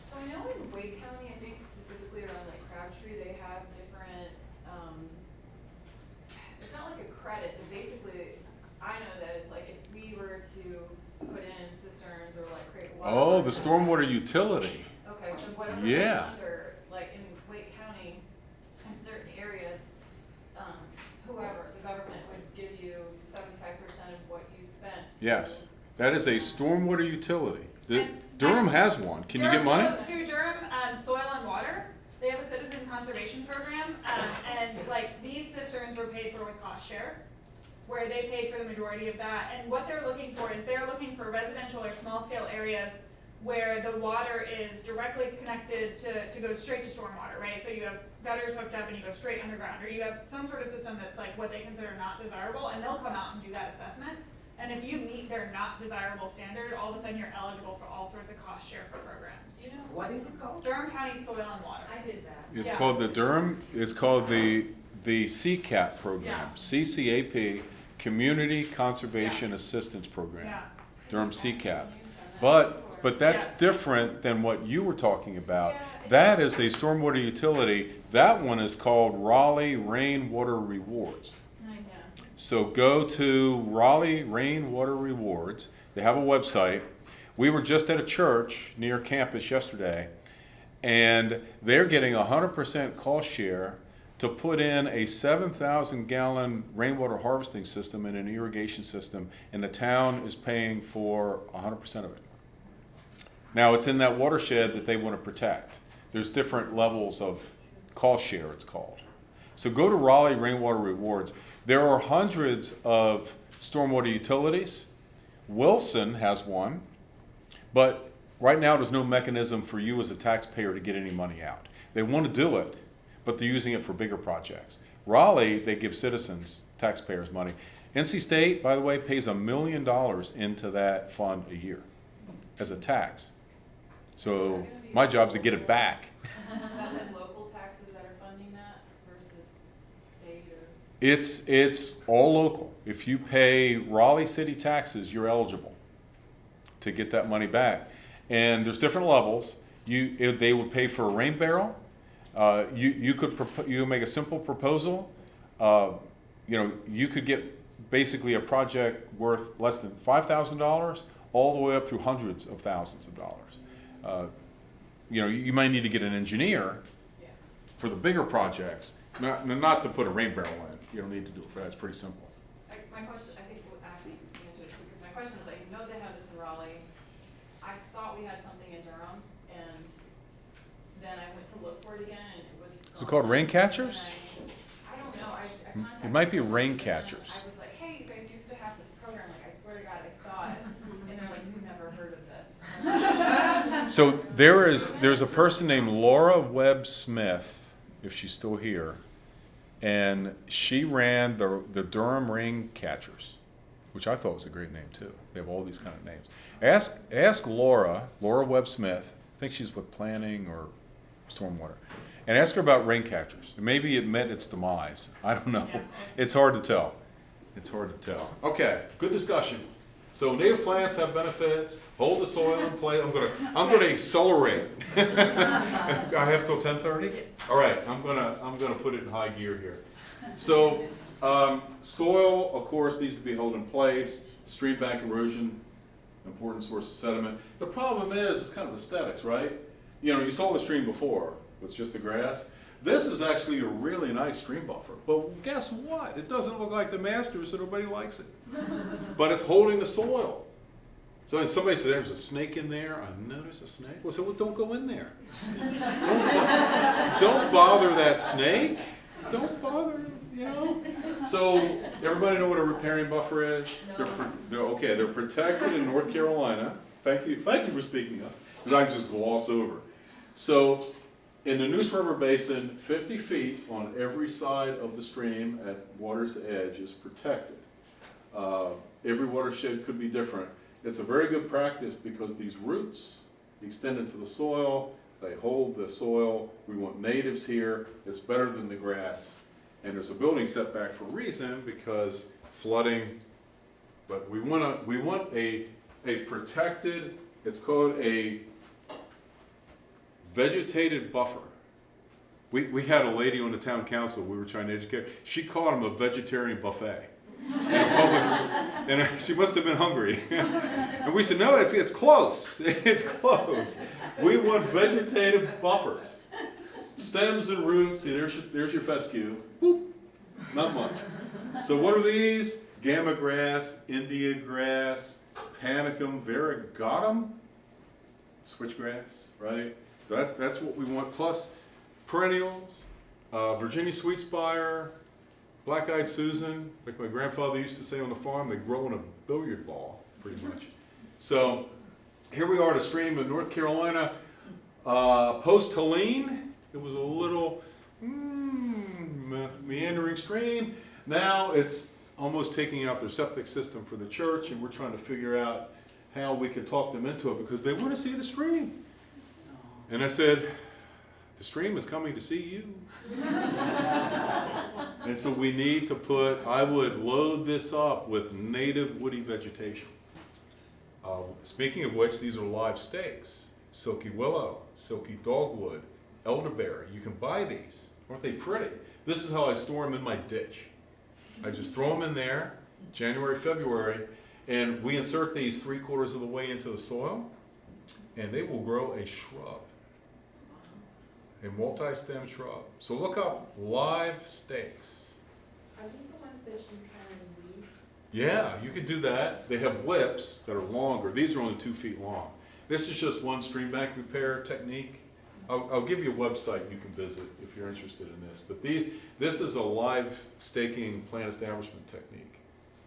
So I know in Wake County, I think specifically around like Crabtree, they have different, it's not like a credit, but basically, I know that it's like if we were to put in cisterns or like create water. Oh, the stormwater utility. Okay, so whatever Yeah. goes under, like in Wake County, in certain areas, whoever, the government would give you 75% of what you spent. Yes, that is a stormwater utility. And- Durham has one. Can you get money? So through Durham, Soil and Water, they have a citizen conservation program, and like these cisterns were paid for with cost share, where they paid for the majority of that. And what they're looking for is they're looking for residential or small scale areas where the water is directly connected to go straight to stormwater, right? So you have gutters hooked up and you go straight underground, or you have some sort of system that's like what they consider not desirable, and they'll come out and do that assessment. And if you meet their not desirable standard, all of a sudden you're eligible for all sorts of cost share for programs. You know, What is it called? Durham County Soil and Water. I did that. It's Yeah. called the Durham, it's called the CCAP program. Yeah. CCAP, Community Conservation Assistance Program. Yeah. Durham CCAP. But that's Yes. different than what you were talking about. Yeah. That is a stormwater utility. That one is called Raleigh Rainwater Rewards. Nice. Yeah. So go to Raleigh Rainwater Rewards. They have a website. We were just at a church near campus yesterday, and they're getting 100% cost share to put in a 7,000 gallon rainwater harvesting system and an irrigation system, and the town is paying for 100% of it. Now, it's in that watershed that they want to protect. There's different levels of cost share, it's called. So go to Raleigh Rainwater Rewards. There are hundreds of stormwater utilities. Wilson has one, but right now there's no mechanism for you as a taxpayer to get any money out. They want to do it, but they're using it for bigger projects. Raleigh, they give citizens, taxpayers money. NC State, by the way, pays $1 million into that fund a year as a tax. So my job is to get it back. Is it local taxes that are funding that versus state or? It's all local. If you pay Raleigh city taxes, you're eligible to get that money back. And there's different levels. They would pay for a rain barrel. You could make a simple proposal. You could get basically a project worth less than $5,000 all the way up through hundreds of thousands of dollars. You might need to get an engineer for the bigger projects, not to put a rain barrel in. You don't need to do it for that. It's pretty simple. My question, I think we'll actually answer it too, because my question is like, you know they have this in Raleigh. I thought we had something in Durham, and then I went to look for it again, and it was. Is it called rain catchers? I don't know, I contacted. It might be someone, rain and catchers. I was like, hey, you guys used to have this program, like, I swear to God, I saw it, and they're like, we've never heard of this. So there's a person named Laura Webb Smith, if she's still here, and she ran the Durham Rain Catchers, which I thought was a great name too. They have all these kind of names. Ask Laura Webb Smith. I think she's with planning or stormwater, and ask her about rain catchers. Maybe it met its demise. I don't know. It's hard to tell. It's hard to tell. Okay, good discussion. So native plants have benefits. Hold the soil in place. I'm gonna accelerate. I have till 10:30. All right, I'm gonna put it in high gear here. So soil, of course, needs to be held in place. Stream bank erosion, important source of sediment. The problem is it's kind of aesthetics, right? You saw the stream before with just the grass. This is actually a really nice stream buffer. But guess what? It doesn't look like the Masters, so nobody likes it. But it's holding the soil. So when somebody says, there's a snake in there, I noticed a snake. Well, so don't go in there. Don't bother that snake. Don't bother, So everybody know what a riparian buffer is? They're protected in North Carolina. Thank you for speaking up, because I just gloss over. So in the Neuse River Basin, 50 feet on every side of the stream at water's edge is protected. Every watershed could be different. It's a very good practice because these roots extend into the soil, they hold the soil. We want natives here. It's better than the grass. And there's a building setback for a reason, because flooding, but we want a protected, it's called a vegetated buffer. We had a lady on the town council we were trying to educate. She called him a vegetarian buffet. And she must have been hungry. And we said, no, it's close. It's close. We want vegetative buffers. Stems and roots. See, there's your fescue. Boop. Not much. So what are these? Gamma grass, India grass, Panicum variegatum, switchgrass, right? So that's what we want. Plus perennials, Virginia sweetspire, black-eyed Susan, like my grandfather used to say on the farm, they grow in a billiard ball, pretty much. So here we are at a stream in North Carolina. Post-Helene, it was a little meandering stream. Now it's almost taking out their septic system for the church, and we're trying to figure out how we can talk them into it because they want to see the stream. And I said, the stream is coming to see you. And so we need to I would load this up with native woody vegetation. Speaking of which, these are live stakes. Silky willow, silky dogwood, elderberry. You can buy these. Aren't they pretty? This is how I store them in my ditch. I just throw them in there, January, February, and we insert these 3/4 of the way into the soil, and they will grow a shrub. A multi-stem shrub. So look up live stakes. Are these the ones that you can weave? Yeah, you could do that. They have whips that are longer. These are only 2 feet long. This is just one stream bank repair technique. I'll give you a website you can visit if you're interested in this. But this is a live staking plant establishment technique,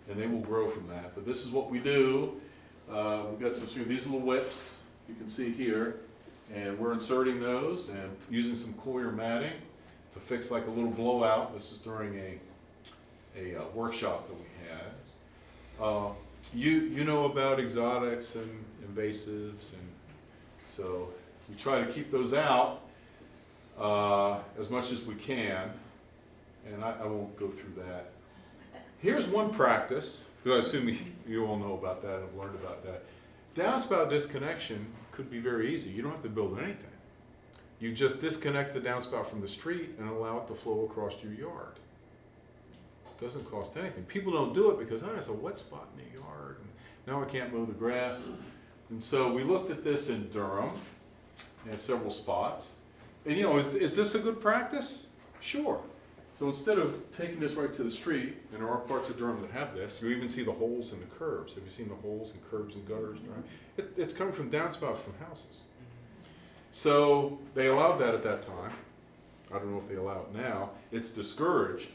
and they will grow from that. But this is what we do. We've got some stream. These are the whips you can see here. And we're inserting those and using some coir matting to fix like a little blowout. This is during a workshop that we had. You know about exotics and invasives, and so we try to keep those out as much as we can. And I won't go through that. Here's one practice, because I assume you all know about that and have learned about that. Downspout disconnection could be very easy. You don't have to build anything. You just disconnect the downspout from the street and allow it to flow across your yard. It doesn't cost anything. People don't do it because, there's a wet spot in the yard, and now I can't mow the grass. And so we looked at this in Durham at several spots. And is this a good practice? Sure. So instead of taking this right to the street, and there are parts of Durham that have this, you even see the holes in the curbs. Have you seen the holes in curbs and gutters? Right? It's coming from downspouts from houses. So they allowed that at that time. I don't know if they allow it now. It's discouraged.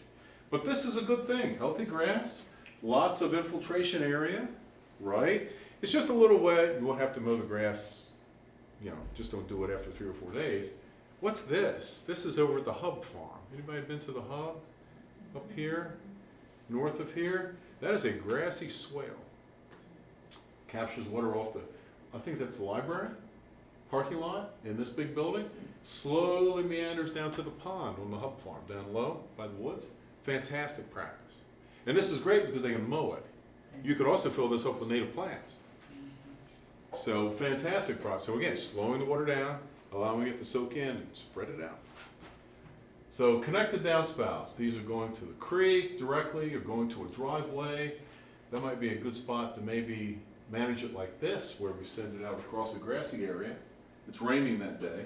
But this is a good thing. Healthy grass, lots of infiltration area, right? It's just a little wet. You won't have to mow the grass. Just don't do it after 3 or 4 days. What's this? This is over at the Hub Farm. Anybody been to the Hub up here, north of here? That is a grassy swale. Captures water off I think that's the library, parking lot in this big building. Slowly meanders down to the pond on the Hub Farm, down low by the woods. Fantastic practice. And this is great because they can mow it. You could also fill this up with native plants. So fantastic process. So again, slowing the water down, allowing it to soak in and spread it out. So connected downspouts. These are going to the creek directly or going to a driveway. That might be a good spot to maybe manage it like this, where we send it out across a grassy area. It's raining that day.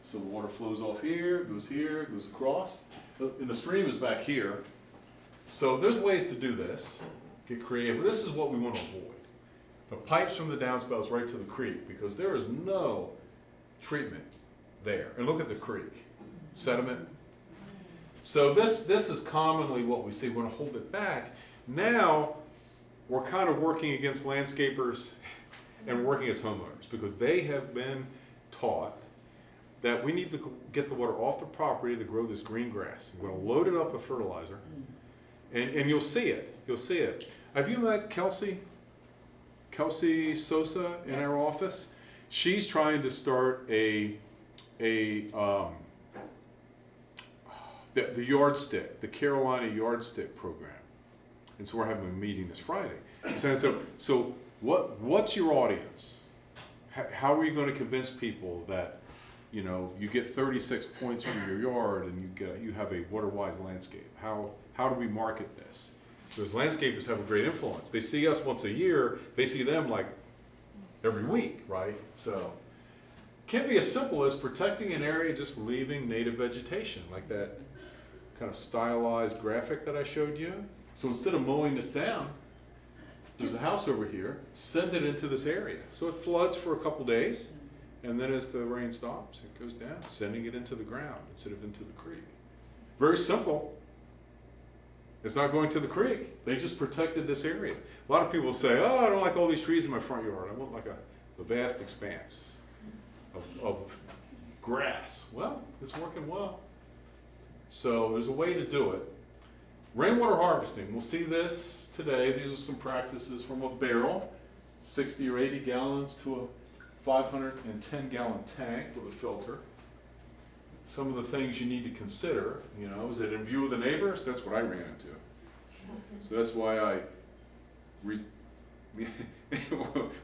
So the water flows off here, goes across. And the stream is back here. So there's ways to do this. Get creative. This is what we want to avoid. The pipes from the downspouts right to the creek, because there is no treatment there. And look at the creek. Sediment. So this is commonly what we see. We want to hold it back. Now we're kind of working against landscapers and working as homeowners, because they have been taught that we need to get the water off the property to grow this green grass. We're gonna load it up with fertilizer, and you'll see it, you'll see it. Have you met Kelsey Sosa in our office? She's trying to start the yardstick, the Carolina yardstick program. And so we're having a meeting this Friday. So what's your audience? How are you going to convince people that, you know, you get 36 points for your yard and you have a water-wise landscape? How do we market this? Those landscapers have a great influence. They see us once a year, they see them like every week, right? So it can be as simple as protecting an area, just leaving native vegetation, like that kind of stylized graphic that I showed you. So instead of mowing this down, there's a house over here, send it into this area. So it floods for a couple days, and then as the rain stops, it goes down, sending it into the ground instead of into the creek. Very simple. It's not going to the creek. They just protected this area. A lot of people say, oh, I don't like all these trees in my front yard. I want like a vast expanse of grass. Well, it's working well. So there's a way to do it. Rainwater harvesting, we'll see this today. These are some practices from a barrel, 60 or 80 gallons to a 510-gallon tank with a filter. Some of the things you need to consider, you know, is it in view of the neighbors? That's what I ran into. So that's why I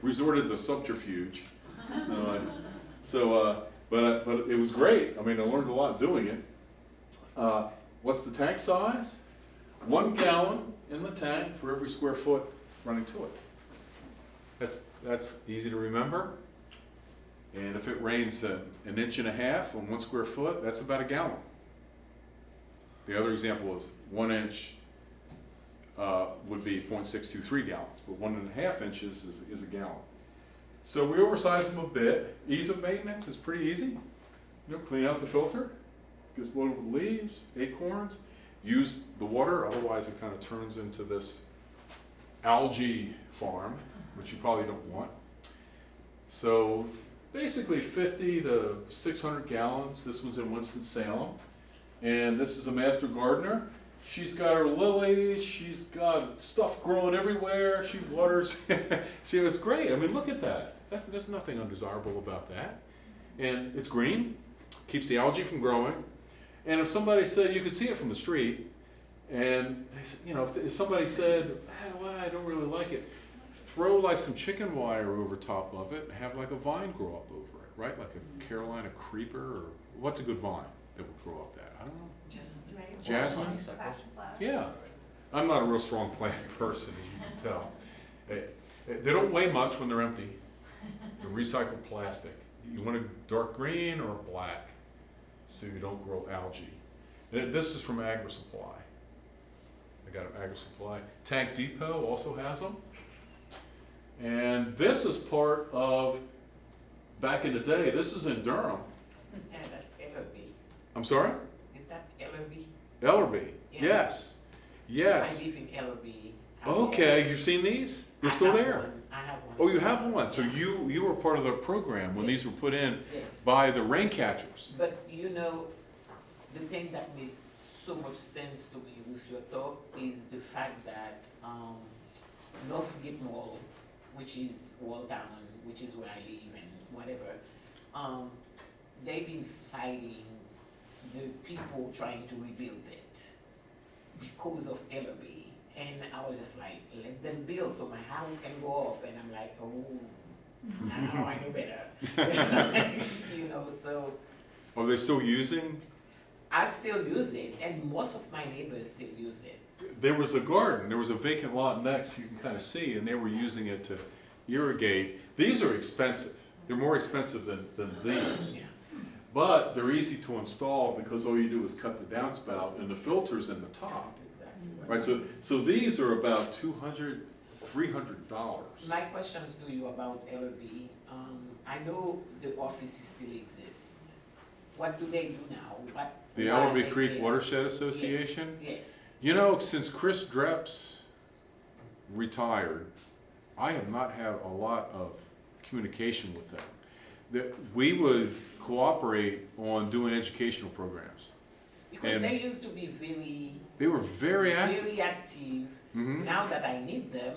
resorted to subterfuge. But it was great. I mean, I learned a lot doing it. What's the tank size? 1 gallon in the tank for every square foot running to it. That's easy to remember. And if it rains an inch and a half on 1 square foot, that's about a gallon. The other example is 1 inch would be 0.623 gallons, but 1.5 inches is a gallon. So we oversized them a bit. Ease of maintenance is pretty easy. You know, clean out the filter, gets loaded with leaves, acorns, use the water, otherwise it kind of turns into this algae farm, which you probably don't want. So basically 50 to 600 gallons. This one's in Winston-Salem. And this is a master gardener. She's got her lilies, she's got stuff growing everywhere, she waters. She was great. I mean, look at that. There's nothing undesirable about that. And it's green, keeps the algae from growing. And if somebody said, you could see it from the street, and they said, you know, if somebody said, well, I don't really like it, throw like some chicken wire over top of it and have like a vine grow up over it, right? Like a Carolina creeper, or what's a good vine that would grow up that? I don't know. Jasmine? Yeah. I'm not a real strong planting person, as you can tell. They don't weigh much when they're empty. They're recycled plastic. You want a dark green or a black so you don't grow algae. And this is from Agri-Supply. I got an Agri-Supply. Tank Depot also has them. And this is part of, back in the day, this is in Durham. Yeah, that's Ellerby. I'm sorry? Is that Ellerby? Ellerby, Yeah. yes, yes. I live in Ellerby. Okay, you've seen these? They're still there? I have one. Oh, you have one, so you were part of the program when these were put in Yes. by the rain catchers. But you know, the thing that makes so much sense to me with your talk is the fact that Northgate Mall, which is Waltown, which is where I live and whatever, they've been fighting the people trying to rebuild it because of Ellerby. And I was just like, let them build so my house can go up. And I'm like, oh, now I know better. You know, so. Are they still using? I still use it, and most of my neighbors still use it. There was a garden, there was a vacant lot next, you can kind of see, and they were using it to irrigate. These are expensive. They're more expensive than these. Yeah. But they're easy to install because all you do is cut the downspout and the filter's in the top. Exactly. Right, so these are about $200, $300. My questions to you about Ellerby, I know the offices still exist. What do they do now? The why Ellerby are they Creek there? Watershed Association? Yes. You know, since Chris Dreps retired, I have not had a lot of communication with them. that we would cooperate on doing educational programs. Because And they used to be very, they were very active. very active. Mhm. Now that I need them,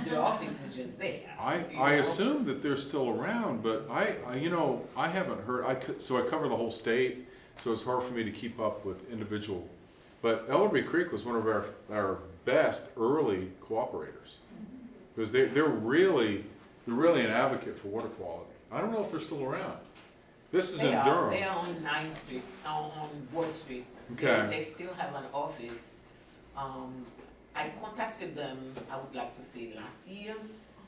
the office is just there. I you know? assume that they're still around, but I you know, I haven't heard, so I cover the whole state, so it's hard for me to keep up with individual. But Ellerby Creek was one of our best early cooperators. Because they're really an advocate for water quality. I don't know if they're still around. This is in Durham. They are on 9th Street, on Wood Street. Okay. They still have an office. I contacted them, I would like to say last year,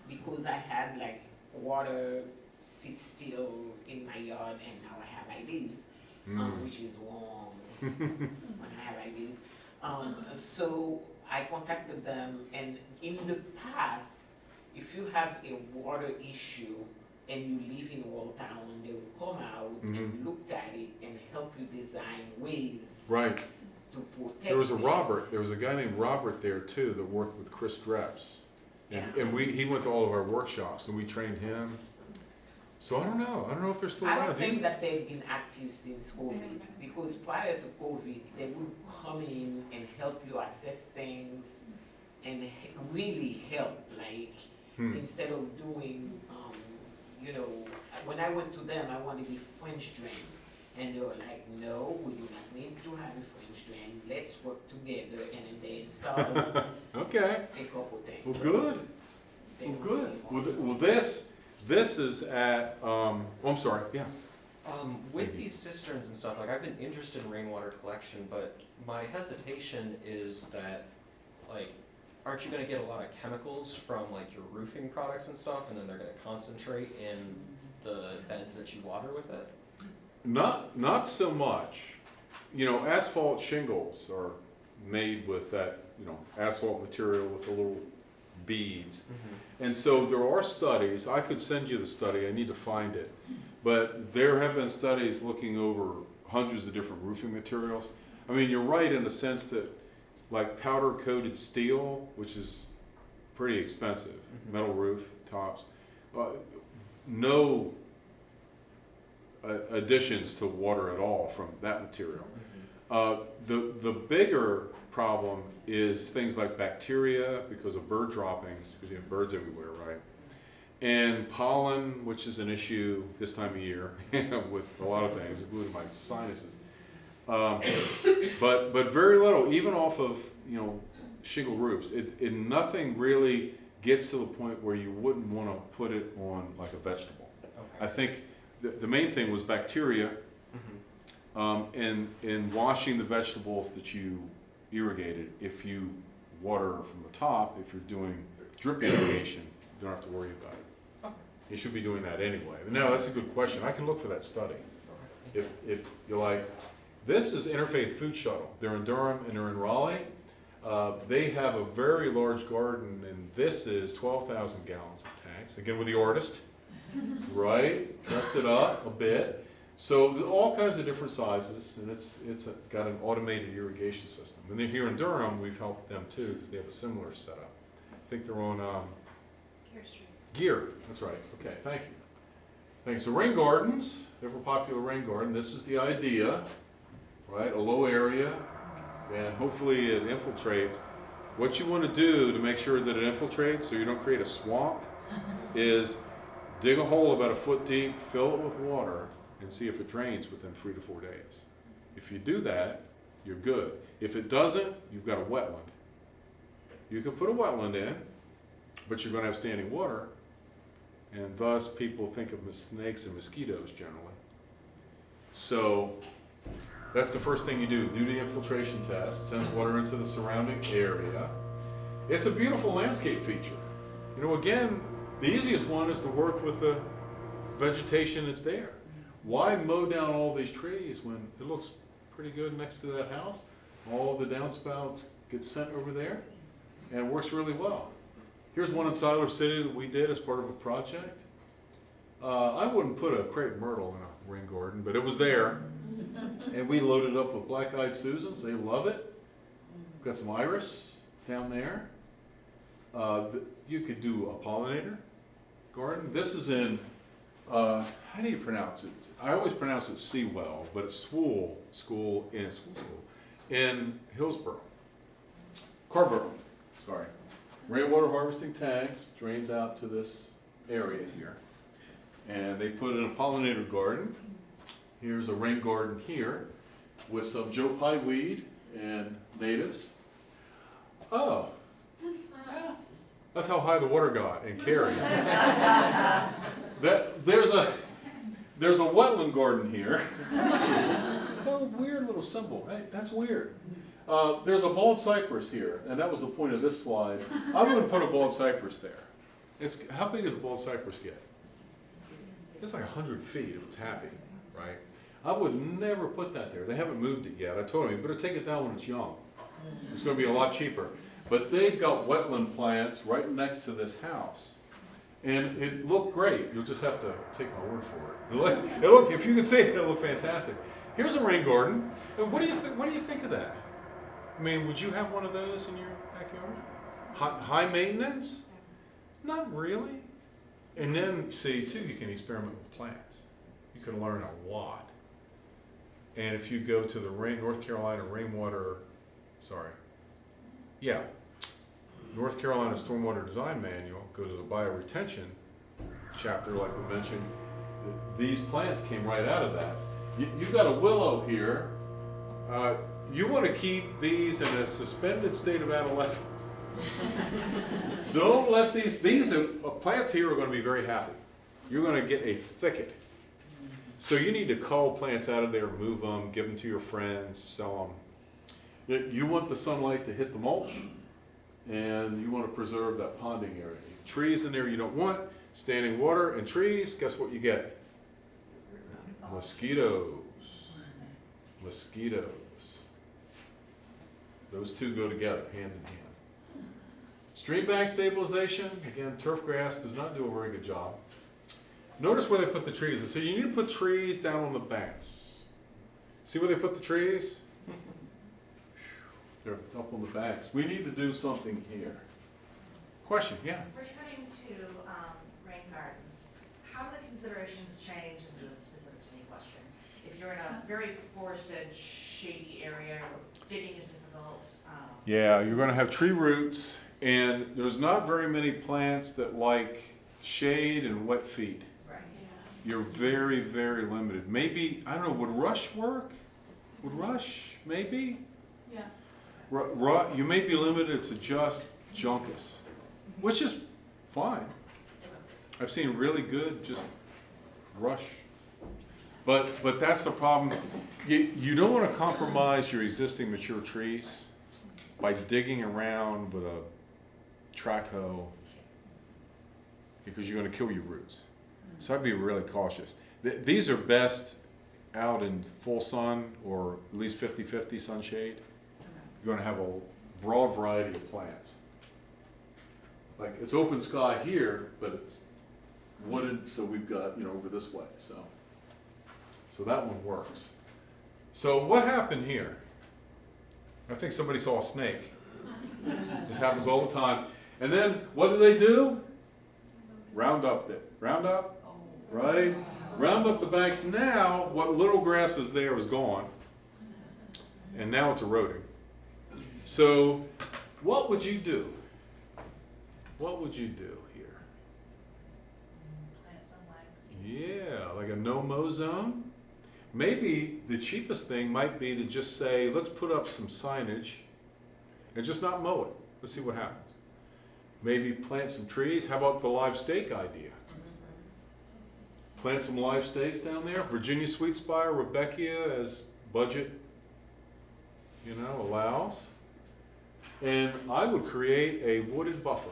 because I had like water sit still in my yard, and now I have like this, which is warm when I have like this. So I contacted them, and in the past, if you have a water issue and you live in Old Town, they will come out and look at it and help you design ways Right. to protect There was a it. Robert, there was a guy named Robert there too that worked with Chris Dreps. And he went to all of our workshops and we trained him. So I don't know if they're still I around. don't think that they've been active since COVID, because prior to COVID, they would come in and help you assess things and really help, like, instead of doing, you know, when I went to them, I wanted a French drain. And they were like, no, we do not need to have a French drain, let's work together, and then they installed Okay. a couple things. Well, So good. they Well, were good. really Well, this is at, oh, I'm sorry, yeah. With these cisterns and stuff, like I've been interested in rainwater collection, but my hesitation is that, like, aren't you gonna get a lot of chemicals from like your roofing products and stuff, and then they're gonna concentrate in the beds that you water with it? Not so much. You know, asphalt shingles are made with that, you know, asphalt material with the little beads. And so there are studies, I could send you the study, I need to find it. But there have been studies looking over hundreds of different roofing materials. I mean, you're right in the sense that like powder coated steel, which is pretty expensive, metal roof tops, no additions to water at all from that material. The bigger problem is things like bacteria because of bird droppings, because you have birds everywhere, right? And pollen, which is an issue this time of year with a lot of things, including my sinuses. But very little, even off of, you know, shingle roofs. Nothing really gets to the point where you wouldn't want to put it on like a vegetable. Okay. I think the main thing was bacteria, and washing the vegetables that you irrigated. If you water from the top, if you're doing drip irrigation, you don't have to worry about it. Okay. You should be doing that anyway. But no, that's a good question. I can look for that study. If you're like, this is Interfaith Food Shuttle. They're in Durham and they're in Raleigh. They have a very large garden, and this is 12,000 gallons of tanks. Again, with the artist, right? Dressed it up a bit. So all kinds of different sizes, and it's got an automated irrigation system. And then here in Durham, we've helped them too because they have a similar setup. I think they're on Gear. That's right. Okay, thank you. Thanks. So rain gardens, ever popular rain garden. This is the idea, right? A low area, and hopefully it infiltrates. What you want to do to make sure that it infiltrates so you don't create a swamp is dig a hole about a foot deep, fill it with water, and see if it drains within 3 to 4 days. If you do that, you're good. If it doesn't, you've got a wetland. You can put a wetland in, but you're going to have standing water, and thus people think of snakes and mosquitoes generally. So that's the first thing you do. Do the infiltration test, sends water into the surrounding area. It's a beautiful landscape feature. You know, again, the easiest one is to work with the vegetation that's there. Why mow down all these trees when it looks pretty good next to that house? All of the downspouts get sent over there, and it works really well. Here's one in Siler City that we did as part of a project. I wouldn't put a crepe myrtle in a rain garden, but it was there. And we loaded up with black-eyed Susans. They love it. Got some iris down there. You could do a pollinator garden. This is in how do you pronounce it? I always pronounce it Seawell, but it's School in Hillsborough. Carborough, sorry. Rainwater harvesting tanks drains out to this area here. And they put in a pollinator garden. Here's a rain garden here with some Joe Pye weed and natives. Oh, that's how high the water got in Cary. There's a wetland garden here. Oh, weird little symbol. Hey, that's weird. There's a bald cypress here, and that was the point of this slide. I wouldn't put a bald cypress there. How big does a bald cypress get? It's like 100 feet if it's happy, right? I would never put that there. They haven't moved it yet. I told them, you better take it down when it's young. It's going to be a lot cheaper. But they've got wetland plants right next to this house. And it looked great. You'll just have to take my word for it. It looked, if you can see it, it looked fantastic. Here's a rain garden. And what do you think of that? I mean, would you have one of those in your backyard? High maintenance? Not really. And then, see, too, you can experiment with plants. You can learn a lot. And if you go to the North Carolina Stormwater Design Manual, go to the bioretention chapter, like we mentioned, these plants came right out of that. You've got a willow here. You want to keep these in a suspended state of adolescence. Don't let these plants here are going to be very happy. You're going to get a thicket. So you need to cull plants out of there, move them, give them to your friends, sell them. You want the sunlight to hit the mulch, and you want to preserve that ponding area. Trees in there you don't want, standing water and trees, guess what you get? Mosquitoes. Mosquitoes. Those two go together, hand in hand. Stream bank stabilization, again, turf grass does not do a very good job. Notice where they put the trees. So you need to put trees down on the banks. See where they put the trees? They're up on the banks. We need to do something here. Question, yeah? Returning to rain gardens, how do the considerations change? This isn't specific to any question. If you're in a very forested, shady area, digging is difficult. Yeah, you're going to have tree roots, and there's not very many plants that like shade and wet feet. Right. You're very, very limited. Maybe, I don't know, would rush work? Would rush, maybe? Yeah. You may be limited to just juncus, which is fine. I've seen really good just rush. But that's the problem. You don't want to compromise your existing mature trees by digging around with a track hoe, because you're going to kill your roots. So I'd be really cautious. These are best out in full sun, or at least 50-50 sunshade. You're going to have a broad variety of plants. Like, it's open sky here, but it's wooded, so we've got, over this way. So that one works. So what happened here? I think somebody saw a snake. This happens all the time. And then what do? Round up it. Round up, right? Round up the banks. Now, what little grass is there is gone. And now it's eroding. So what would you do? What would you do here? Plant some lights. Yeah, like a no-mow zone. Maybe the cheapest thing might be to just say, let's put up some signage and just not mow it. Let's see what happens. Maybe plant some trees. How about the live stake idea? Plant some live stakes down there. Virginia sweetspire, Rudbeckia, as budget, allows. And I would create a wooded buffer.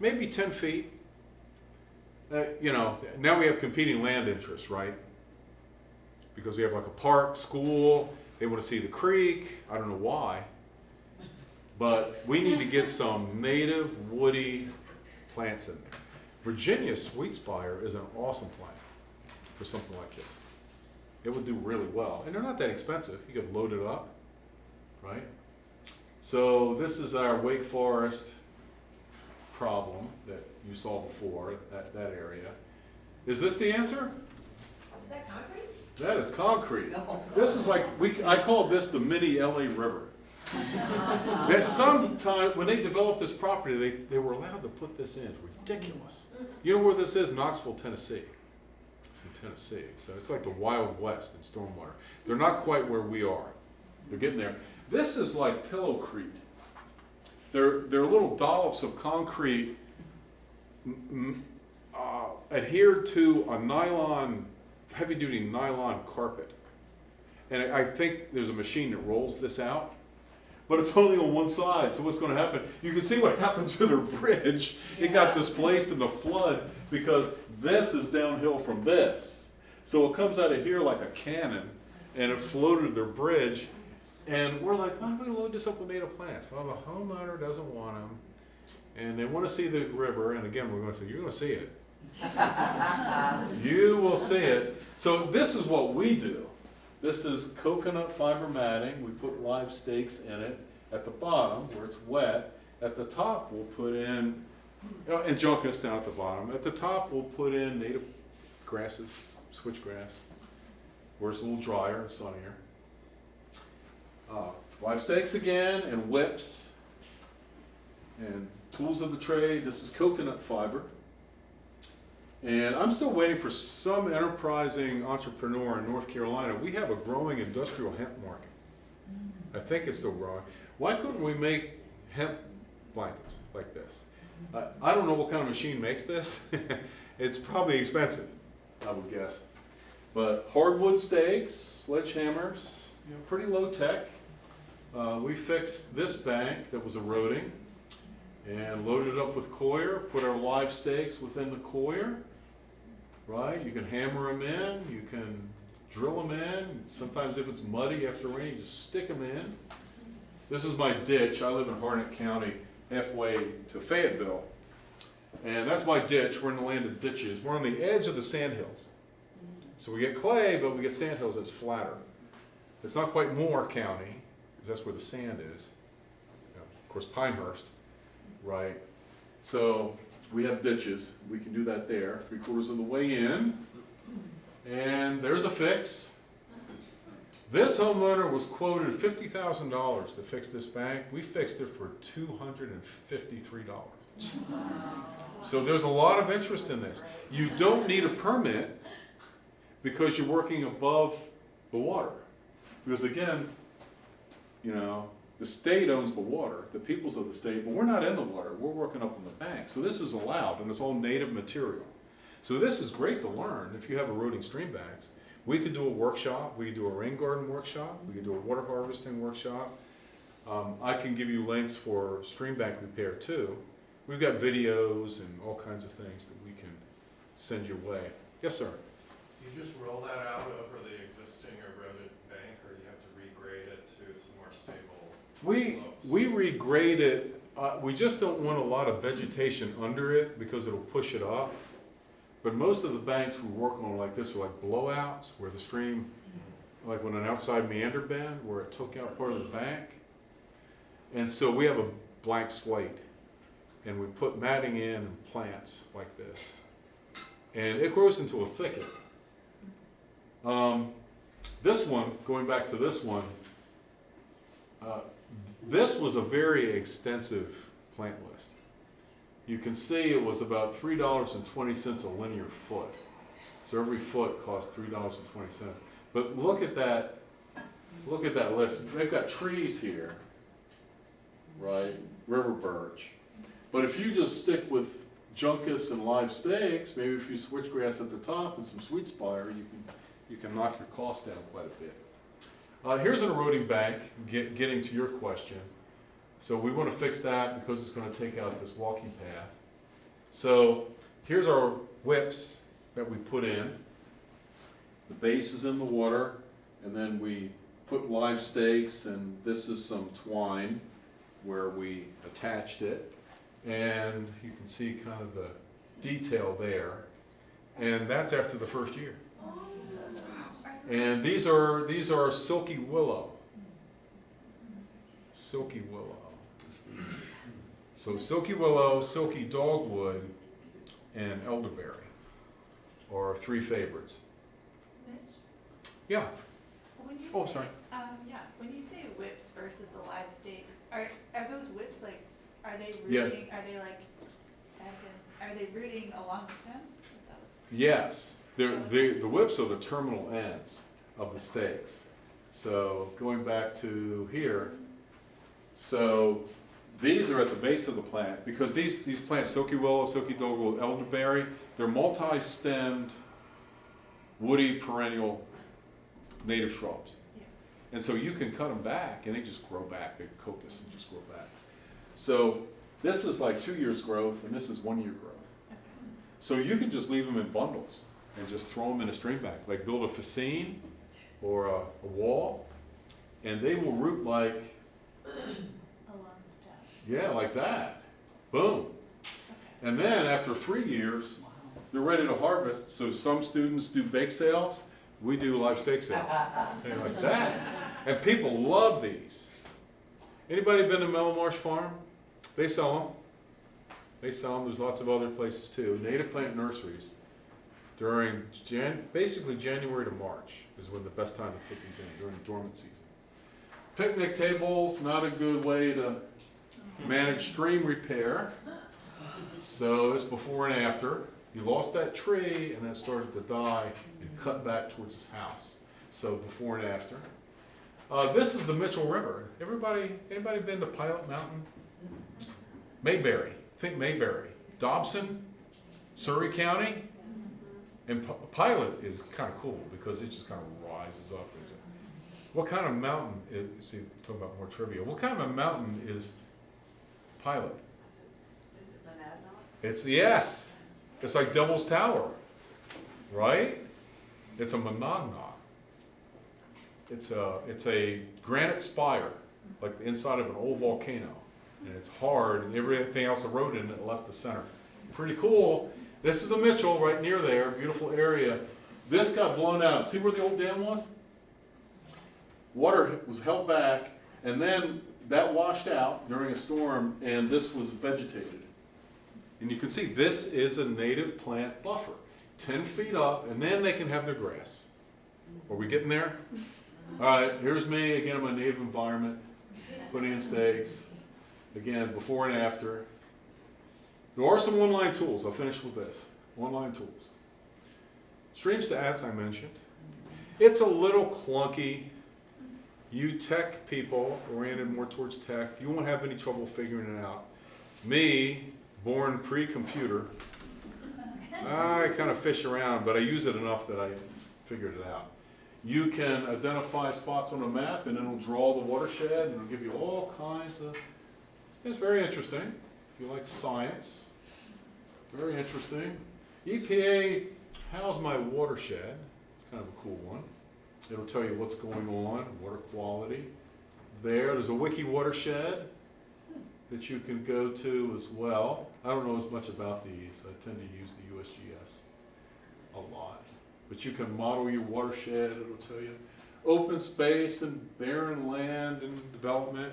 Maybe 10 feet. Now we have competing land interests, right? Because we have like a park, school, they want to see the creek. I don't know why. But we need to get some native woody plants in there. Virginia sweetspire is an awesome plant for something like this. It would do really well. And they're not that expensive. You could load it up, right? So this is our Wake Forest problem that you saw before, that area. Is this the answer? Is that concrete? That is concrete. No. This is like, I call this the mini LA River. That sometime, when they developed this property, they were allowed to put this in. It's ridiculous. You know where this is? Knoxville, Tennessee. It's in Tennessee. So it's like the Wild West in stormwater. They're not quite where we are. They're getting there. This is like pillowcrete. They're little dollops of concrete adhered to a nylon, heavy-duty nylon carpet. And I think there's a machine that rolls this out, but it's only on one side. So what's going to happen? You can see what happened to their bridge. It got displaced in the flood because this is downhill from this. So it comes out of here like a cannon, and it floated their bridge. And we're like, why don't we load this up with native plants? Well, the homeowner doesn't want them, and they want to see the river. And again, we're going to say, you're going to see it. You will see it. So this is what we do. This is coconut fiber matting. We put live stakes in it at the bottom where it's wet. At the top, we'll put in, and juncus down at the bottom. At the top, we'll put in native grasses, switchgrass, where it's a little drier and sunnier. Live stakes again, and whips, and tools of the trade. This is coconut fiber. And I'm still waiting for some enterprising entrepreneur in North Carolina. We have a growing industrial hemp market. I think it's still growing. Why couldn't we make hemp blankets like this? I don't know what kind of machine makes this. It's probably expensive, I would guess. But hardwood stakes, sledgehammers, pretty low tech. We fixed this bank that was eroding and loaded it up with coir, put our live stakes within the coir, right? You can hammer them in, you can drill them in. Sometimes if it's muddy after rain, you just stick them in. This is my ditch. I live in Harnett County, halfway to Fayetteville. And that's my ditch. We're in the land of ditches. We're on the edge of the sandhills. So we get clay, but we get sandhills that's flatter. It's not quite Moore County, because that's where the sand is. Of course, Pinehurst, right? So we have ditches. We can do that there, 3/4 of the way in. And there's a fix. This homeowner was quoted $50,000 to fix this bank. We fixed it for $253. So there's a lot of interest in this. You don't need a permit because you're working above the water. Because again, the state owns the water, the peoples of the state, but we're not in the water. We're working up on the bank. So this is allowed, and it's all native material. So this is great to learn if you have eroding stream banks. We could do a workshop. We could do a rain garden workshop. We could do a water harvesting workshop. I can give you links for stream bank repair too. We've got videos and all kinds of things that we can send your way. Yes, sir? You just roll that out over the existing eroded bank, or you have to regrade it to some more stable slopes? We regrade it. We just don't want a lot of vegetation under it because it'll push it up. But most of the banks we work on like this are like blowouts, where the stream, like on an outside meander bend, where it took out part of the bank. And so we have a blank slate, and we put matting in and plants like this. And it grows into a thicket. This one, going back to this one, this was a very extensive plant list. You can see it was about $3.20 a linear foot. So every foot cost $3.20. But look at that list. They've got trees here, right? River birch. But if you just stick with juncus and live stakes, maybe a few switchgrass at the top and some sweet spire, you can knock your cost down quite a bit. Here's an eroding bank, getting to your question. So we want to fix that because it's going to take out this walking path. So here's our whips that we put in. The base is in the water, and then we put live stakes, and this is some twine where we attached it. And you can see kind of the detail there. And that's after the first year. And these are silky willow. Silky willow. So silky willow, silky dogwood, and elderberry. are three favorites. Mitch? Yeah. When you Oh, say, sorry. when you say whips versus the live stakes, are those whips like, are they Yeah. rooting, are they like, are they rooting along the stem? Is that what? Yes, the whips are the terminal ends of the stakes. So going back to here, so these are at the base of the plant, because these plants, silky willow, silky dogwood, elderberry, they're multi-stemmed, woody, perennial, native shrubs. Yeah. And so you can cut them back and they just grow back, they coppice and just grow back. So this is like 2 years growth and this is 1 year growth. So you can just leave them in bundles and just throw them in a stream bank, like build a fascine or a wall, and they will root like, Along the stem. yeah, like that. Boom. And then after 3 years, they're ready to harvest. So some students do bake sales, we do live steak sales. And like that. And people love these. Anybody been to Mellow Marsh Farm? They sell them. They sell them. There's lots of other places too. Native plant nurseries during basically January to March is when the best time to put these in, during the dormant season. Picnic tables, not a good way to manage stream repair. So it's before and after. He lost that tree and then started to die and cut back towards his house. So before and after. This is the Mitchell River. Anybody been to Pilot Mountain? Mayberry. Think Mayberry. Dobson, Surrey County. And Pilot is kind of cool because it just kind of rises up. What kind of mountain is, talking about more trivia, what kind of a mountain is Pilot? Is it Monadnock? It's, yes, it's like Devil's Tower, right? It's a monognock. It's a granite spire, like the inside of an old volcano. And it's hard, and everything else eroded and it left the center. Pretty cool. This is the Mitchell right near there, beautiful area. This got blown out. See where the old dam was? Water was held back, and then that washed out during a storm, and this was vegetated. And you can see this is a native plant buffer, 10 feet up, and then they can have their grass. Are we getting there? All right, here's me again in my native environment, putting in stakes. Again, before and after. There are some one-line tools. I'll finish with this. One-line tools. Stream stats I mentioned. It's a little clunky. You tech people, oriented more towards tech, you won't have any trouble figuring it out. Me, born pre-computer, I kind of fish around, but I use it enough that I figured it out. You can identify spots on a map and it'll draw the watershed and it'll give you all kinds of, it's very interesting. If you like science, very interesting. EPA, how's my watershed? It's kind of a cool one. It'll tell you what's going on, water quality. There's a wiki watershed that you can go to as well. I don't know as much about these. I tend to use the USGS a lot. But you can model your watershed, it'll tell you. Open space and barren land and development.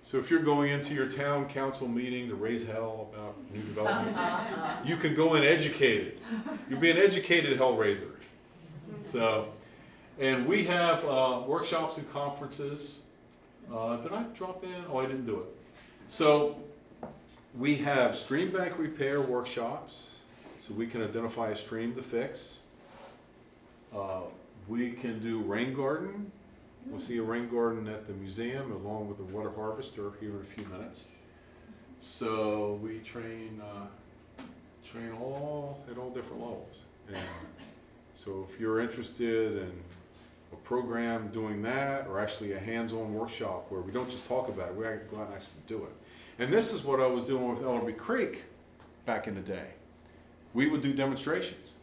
So if you're going into your town council meeting to raise hell about new development, you can go in educated. You'll be an educated hellraiser. So, and we have workshops and conferences. Did I drop in? Oh, I didn't do it. So we have stream bank repair workshops, so we can identify a stream to fix. We can do rain garden. We'll see a rain garden at the museum along with a water harvester here in a few minutes. So we train all at all different levels. And so if you're interested in a program doing that, or actually a hands-on workshop where we don't just talk about it, we go out and actually do it. And this is what I was doing with Ellerby Creek back in the day. We would do demonstrations.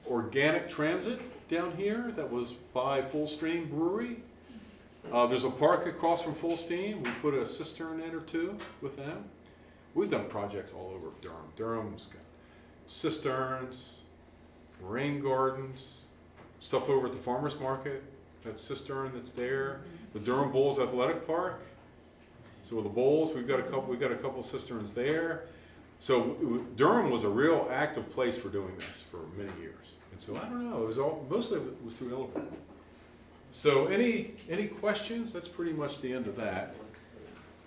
Organic transit down here that was by Full Stream Brewery. There's a park across from Full Steam. We put a cistern in or two with them. We've done projects all over Durham. Durham's got cisterns, rain gardens, stuff over at the farmer's market, that cistern that's there. The Durham Bulls Athletic Park. So the Bulls, we've got a couple cisterns there. Durham was a real active place for doing this for many years. And so I don't know, it was mostly it was through Illinois. So any questions? That's pretty much the end of that.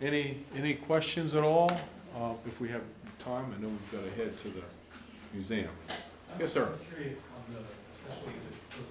Any questions at all? If we have time, I know we've got to head to the museum. Yes, sir. I'm curious on the, especially the